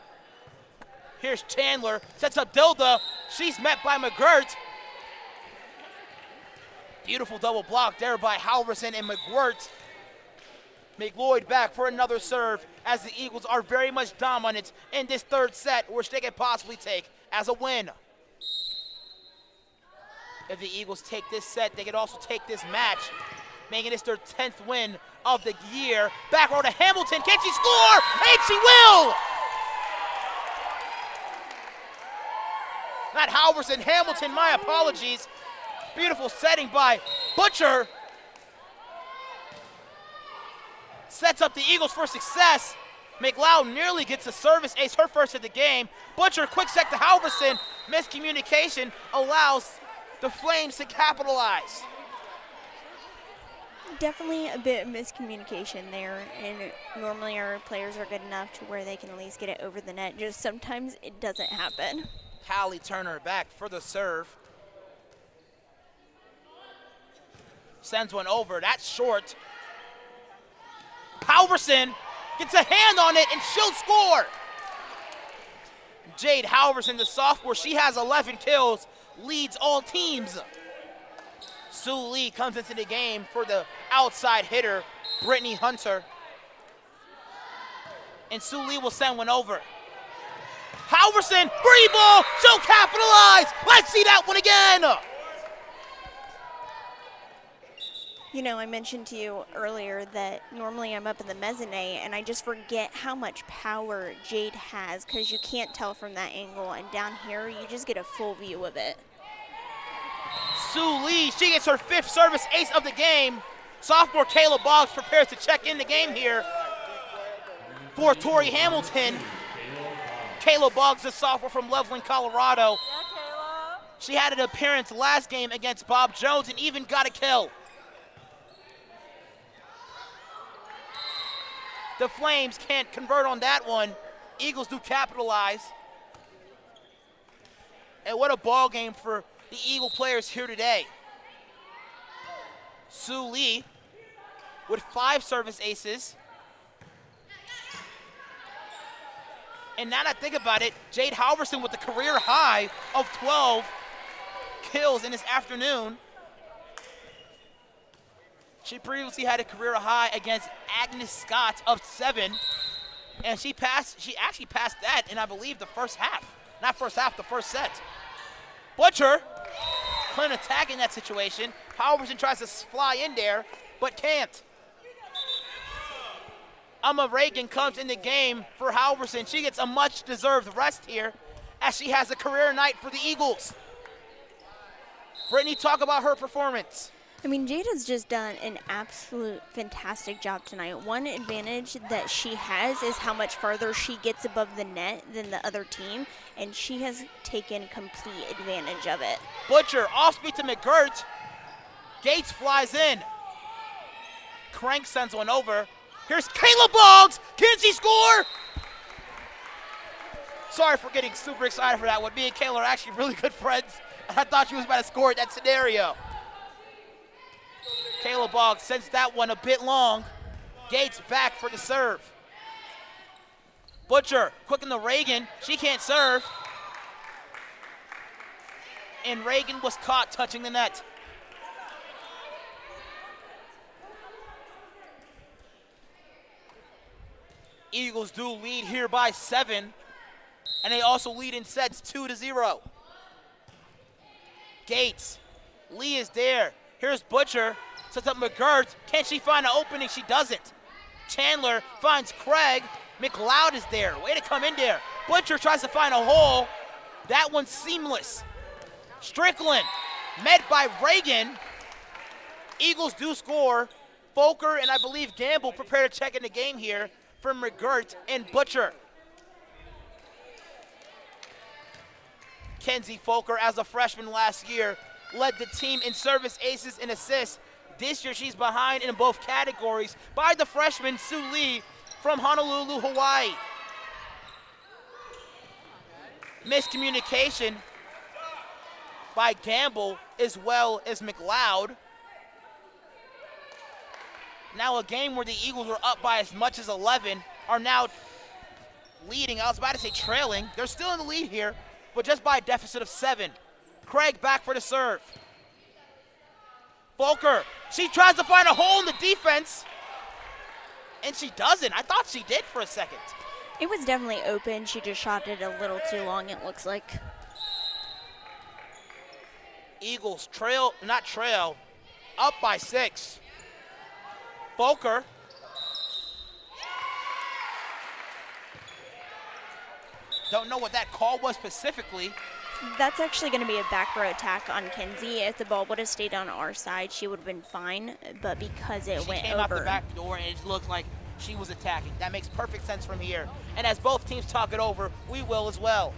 Here's Chandler, sets up Dilda. She's met by McGirt. Beautiful double block there by Halverson and McGirt. McLeod back for another serve as the Eagles are very much dominant in this third set, which they can possibly take as a win. If the Eagles take this set, they could also take this match, making this their 10th win of the year. Back row to Hamilton, can she score? And she will! Not Halverson, Hamilton, my apologies. Beautiful setting by Butcher. Sets up the Eagles for success. McLeod nearly gets a service ace, her first of the game. Butcher, quick set to Halverson. Miscommunication allows the Flames to capitalize. Definitely a bit of miscommunication there, and normally our players are good enough to where they can at least get it over the net. Just sometimes it doesn't happen. Callie Turner back for the serve. Sends one over. That's short. Halverson gets a hand on it, and she'll score. Jade Halverson, the sophomore, she has 11 kills, leads all teams. Sue Lee comes into the game for the outside hitter, Brittany Hunter. And Sue Lee will send one over. Halverson, free ball, she'll capitalize. Let's see that one again. You know, I mentioned to you earlier that normally I'm up in the mezzanine, and I just forget how much power Jade has because you can't tell from that angle, and down here you just get a full view of it. Sue Lee, she gets her 5th service ace of the game. Sophomore Kayla Boggs prepares to check in the game here for Tori Hamilton. Kayla Boggs, the sophomore from Loveland, Colorado. She had an appearance last game against Bob Jones and even got a kill. The Flames can't convert on that one. Eagles do capitalize. And what a ball game for the Eagle players here today. Sue Lee with 5 service aces. And now that I think about it, Jade Halverson with the career high of 12 kills in this afternoon. She previously had a career high against Agnes Scott of 7. And she actually passed that in, I believe, the first half. Not first half, the first set. Butcher, couldn't attack in that situation. Halverson tries to fly in there, but can't. Emma Reagan comes in the game for Halverson. She gets a much-deserved rest here as she has a career night for the Eagles. Brittany, talk about her performance. I mean, Jade has just done an absolute fantastic job tonight. One advantage that she has is how much farther she gets above the net than the other team, and she has taken complete advantage of it. Butcher, off speed to McGirt. Gates flies in. Crank sends one over. Here's Kayla Boggs. Can she score? Sorry for getting super excited for that one. Me and Kayla are actually really good friends, and I thought she was about to score in that scenario. Kayla Boggs sends that one a bit long. Gates back for the serve. Butcher, quick in the Reagan. She can't serve. And Reagan was caught touching the net. Eagles do lead here by 7. And they also lead in sets 2-0. Gates. Lee is there. Here's Butcher. Sets up McGirt. Can she find an opening? She doesn't. Chandler finds Craig. McLeod is there. Way to come in there. Butcher tries to find a hole. That one's seamless. Strickland, met by Reagan. Eagles do score. Folker and I believe Gamble prepare to check in the game here for McGirt and Butcher. Kenzie Folker, as a freshman last year, led the team in service aces and assists. This year she's behind in both categories by the freshman Sue Lee from Honolulu, Hawaii. Miscommunication by Gamble as well as McLeod. Now a game where the Eagles were up by as much as 11 are now leading. I was about to say trailing. They're still in the lead here, but just by a deficit of 7. Craig back for the serve. Folker, she tries to find a hole in the defense, and she doesn't. I thought she did for a second. It was definitely open. She just shot it a little too long, it looks like. Eagles up by 6. Folker. Don't know what that call was specifically. That's actually going to be a back row attack on Kenzie. If the ball would have stayed on our side, she would have been fine, but because it went over. She came out the back door, and it looked like she was attacking. That makes perfect sense from here. And as both teams talk it over, we will as well.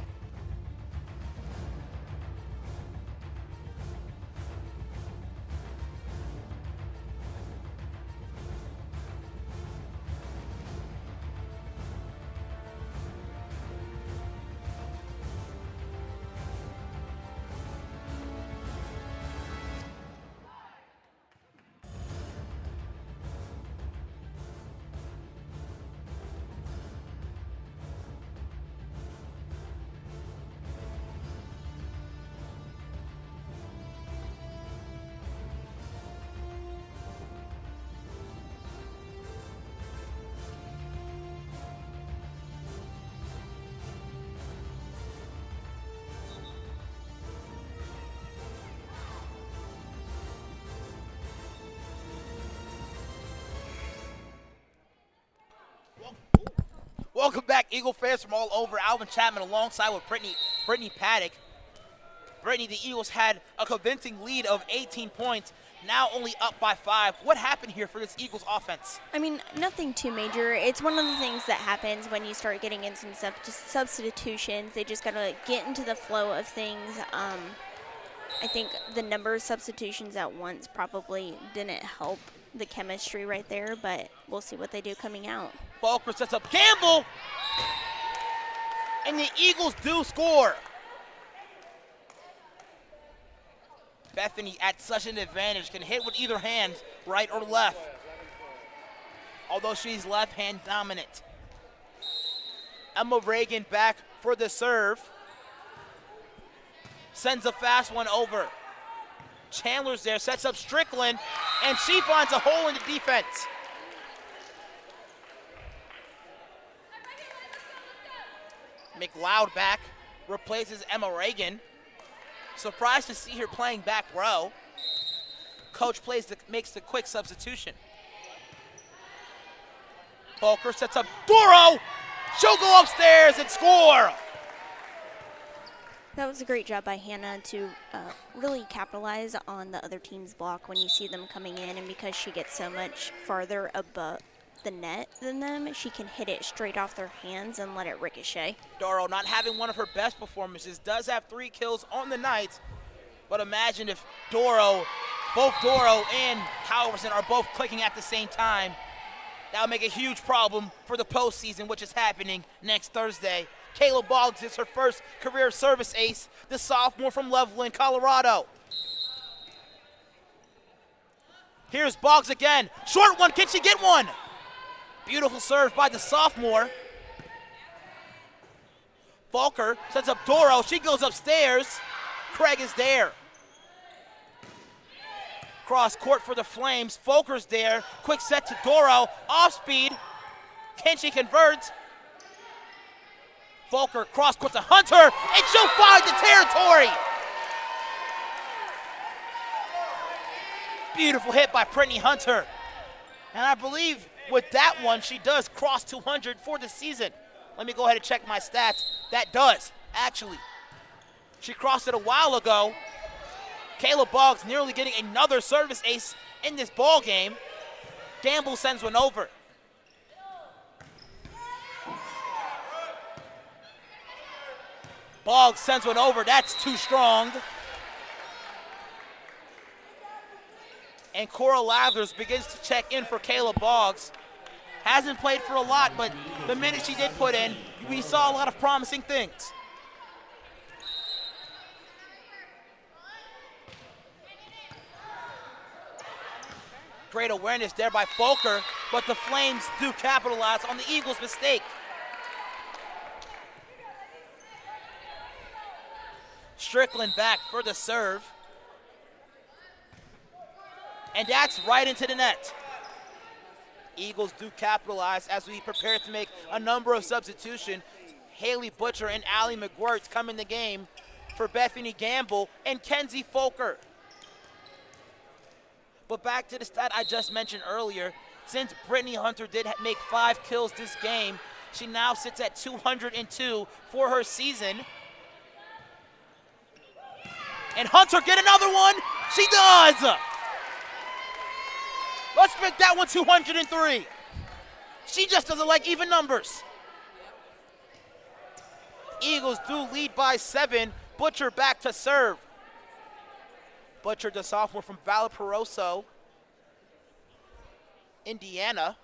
Welcome back, Eagle fans from all over. Alvin Chapman alongside with Brittany Paddock. Brittany, the Eagles had a convincing lead of 18 points, now only up by 5. What happened here for this Eagles offense? I mean, nothing too major. It's one of the things that happens when you start getting into some substitutions. They just got to get into the flow of things. I think the number of substitutions at once probably didn't help the chemistry right there, but we'll see what they do coming out. Falker sets up Campbell, and the Eagles do score. Bethany at such an advantage, can hit with either hand, right or left. Although she's left hand dominant. Emma Reagan back for the serve. Sends a fast one over. Chandler's there, sets up Strickland, and she finds a hole in the defense. McLeod back, replaces Emma Reagan. Surprised to see her playing back row. Coach makes the quick substitution. Falker sets up Doro. She'll go upstairs and score. That was a great job by Hannah to really capitalize on the other team's block when you see them coming in, and because she gets so much farther above the net than them, she can hit it straight off their hands and let it ricochet. Doro not having one of her best performances, does have 3 kills on the night, but imagine if both Doro and Halverson are both clicking at the same time. That would make a huge problem for the postseason, which is happening next Thursday. Kayla Boggs is her first career service ace, the sophomore from Loveland, Colorado. Here's Boggs again. Short one, can she get one? Beautiful serve by the sophomore. Falker sets up Doro. She goes upstairs. Craig is there. Cross court for the Flames. Falker's there. Quick set to Doro. Off speed. Can she convert? Falker cross court to Hunter, and she'll find the territory. Beautiful hit by Brittany Hunter. And I believe with that one, she does cross 200 for the season. Let me go ahead and check my stats. That does, actually. She crossed it a while ago. Kayla Boggs nearly getting another service ace in this ball game. Gamble sends one over. Boggs sends one over. That's too strong. And Cora Lathers begins to check in for Kayla Boggs. Hasn't played for a lot, but the minute she did put in, we saw a lot of promising things. Great awareness there by Falker, but the Flames do capitalize on the Eagles' mistake. Strickland back for the serve. And that's right into the net. Eagles do capitalize as we prepare to make a number of substitutions. Haley Butcher and Allie McWirt come in the game for Bethany Gamble and Kenzie Falker. But back to the stat I just mentioned earlier, since Brittany Hunter did make 5 kills this game, she now sits at 202 for her season. And Hunter get another one? She does! Let's make that one 203. She just doesn't like even numbers. Eagles do lead by 7. Butcher back to serve. Butcher, the sophomore from Valparaiso, Indiana.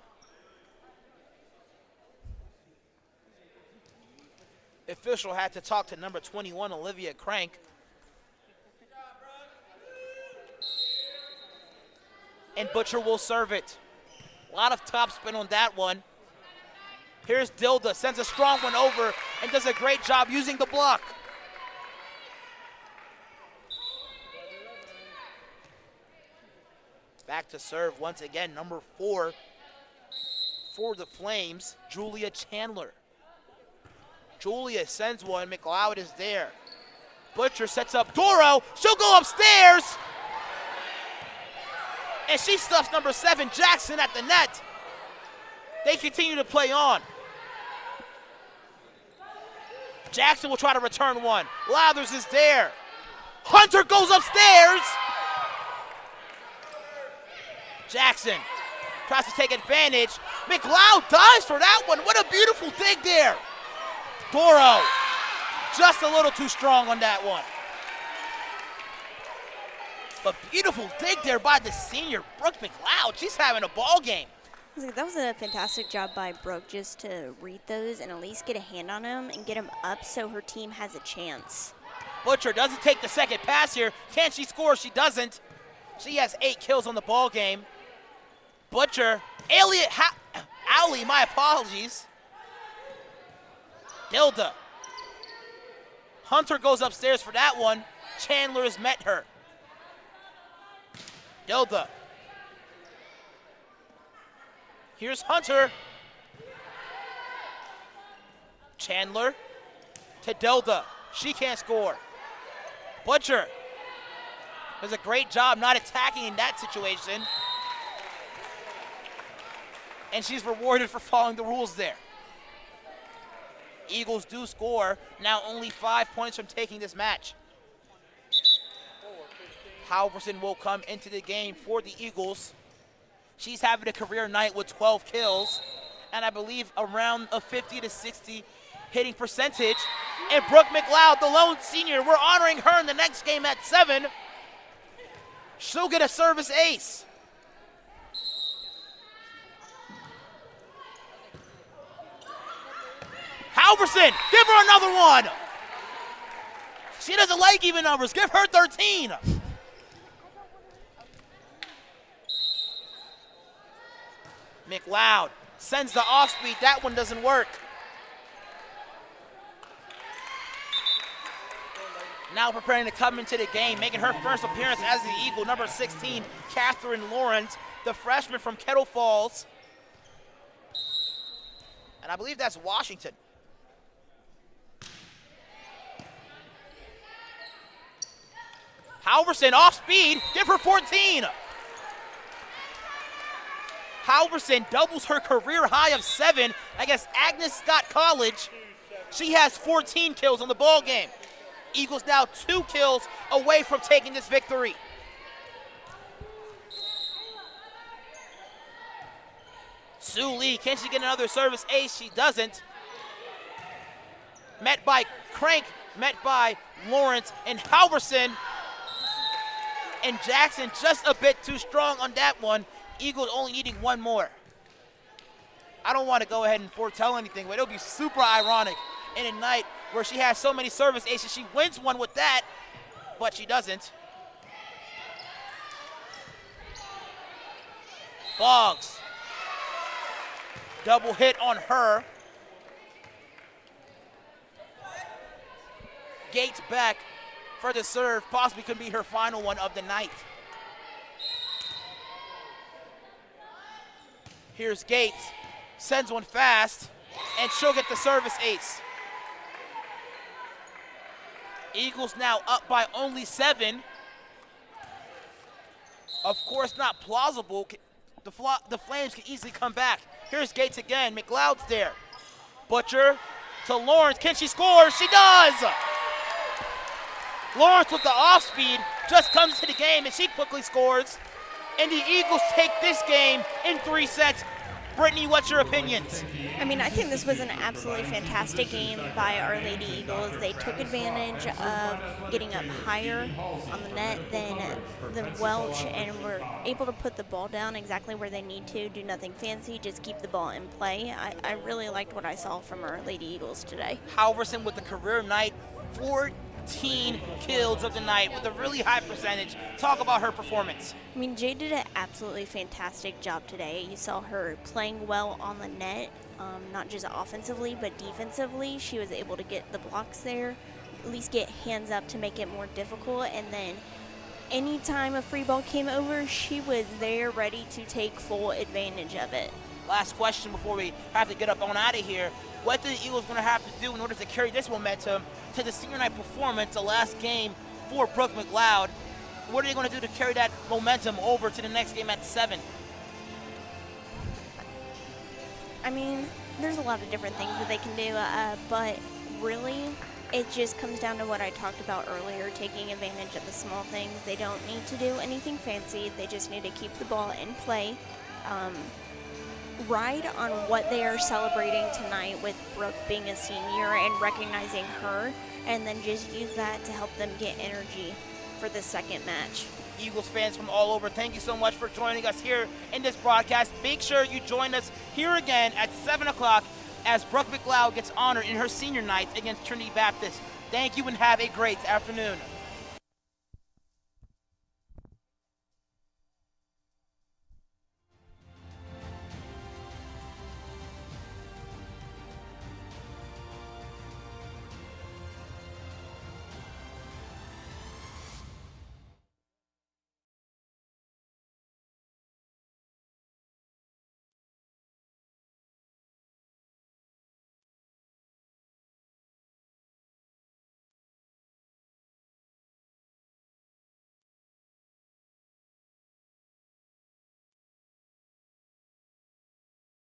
The official had to talk to number 21, Olivia Crank. And Butcher will serve it. A lot of topspin on that one. Here's Dilda, sends a strong one over and does a great job using the block. Back to serve once again, number 4 for the Flames, Julia Chandler. Julia sends one, McLeod is there. Butcher sets up Doro, she'll go upstairs! And she stuffs number 7, Jackson, at the net. They continue to play on. Jackson will try to return one. Lathers is there. Hunter goes upstairs. Jackson tries to take advantage. McLeod dives for that one. What a beautiful dig there. Doro just a little too strong on that one. But beautiful dig there by the senior, Brooke McLeod. She's having a ball game. That was a fantastic job by Brooke just to read those and at least get a hand on them and get them up so her team has a chance. Butcher doesn't take the second pass here. Can she score? She doesn't. She has 8 kills on the ball game. Butcher, Owlie, my apologies. Dilda. Hunter goes upstairs for that one. Chandler has met her. Dilda. Here's Hunter. Chandler to Dilda. She can't score. Butcher does a great job not attacking in that situation. And she's rewarded for following the rules there. Eagles do score, now only 5 points from taking this match. Halverson will come into the game for the Eagles. She's having a career night with 12 kills, and I believe around a 50 to 60 hitting percentage. And Brooke McLeod, the lone senior, we're honoring her in the next game at 7. She'll get a service ace. Halverson, give her another one. She doesn't like even numbers. Give her 13. McLeod sends the off speed. That one doesn't work. Now preparing to come into the game, making her first appearance as the Eagle, number 16, Catherine Lawrence, the freshman from Kettle Falls. And I believe that's Washington. Halverson off speed, give her 14. Halverson doubles her career high of 7 against Agnes Scott College. She has 14 kills on the ball game. Eagles now 2 kills away from taking this victory. Sue Lee, can she get another service ace? She doesn't. Met by Crank, met by Lawrence and Halverson. And Jackson just a bit too strong on that one. Eagles only needing 1 more. I don't want to go ahead and foretell anything, but it'll be super ironic in a night where she has so many service aces. She wins one with that, but she doesn't. Boggs. Double hit on her. Gates back for the serve, possibly could be her final one of the night. Here's Gates, sends one fast, and she'll get the service ace. Eagles now up by only 7. Of course, not plausible. The Flames can easily come back. Here's Gates again, McLeod's there. Butcher to Lawrence, can she score? She does! Lawrence with the off speed just comes to the game and she quickly scores. And the Eagles take this game in 3 sets. Brittany, what's your opinions? I mean, I think this was an absolutely fantastic game by our Lady Eagles. They took advantage of getting up higher on the net than the Welch and were able to put the ball down exactly where they need to, do nothing fancy, just keep the ball in play. I really liked what I saw from our Lady Eagles today. Halverson with the career night, 14 kills of the night with a really high percentage. Talk about her performance. I mean, Jade did an absolutely fantastic job today. You saw her playing well on the net, not just offensively, but defensively. She was able to get the blocks there, at least get hands up to make it more difficult. And then anytime a free ball came over, she was there ready to take full advantage of it. Last question before we have to get up on out of here. What are the Eagles going to have to do in order to carry this momentum to the senior night performance, the last game for Brooke McLeod? What are they going to do to carry that momentum over to the next game at 7? I mean, there's a lot of different things that they can do, but really, it just comes down to what I talked about earlier, taking advantage of the small things. They don't need to do anything fancy. They just need to keep the ball in play. Ride on what they are celebrating tonight with Brooke being a senior and recognizing her, and then just use that to help them get energy for the second match. Eagles fans from all over, thank you so much for joining us here in this broadcast. Make sure you join us here again at 7 o'clock as Brooke McLeod gets honored in her senior night against Trinity Baptist. Thank you and have a great afternoon.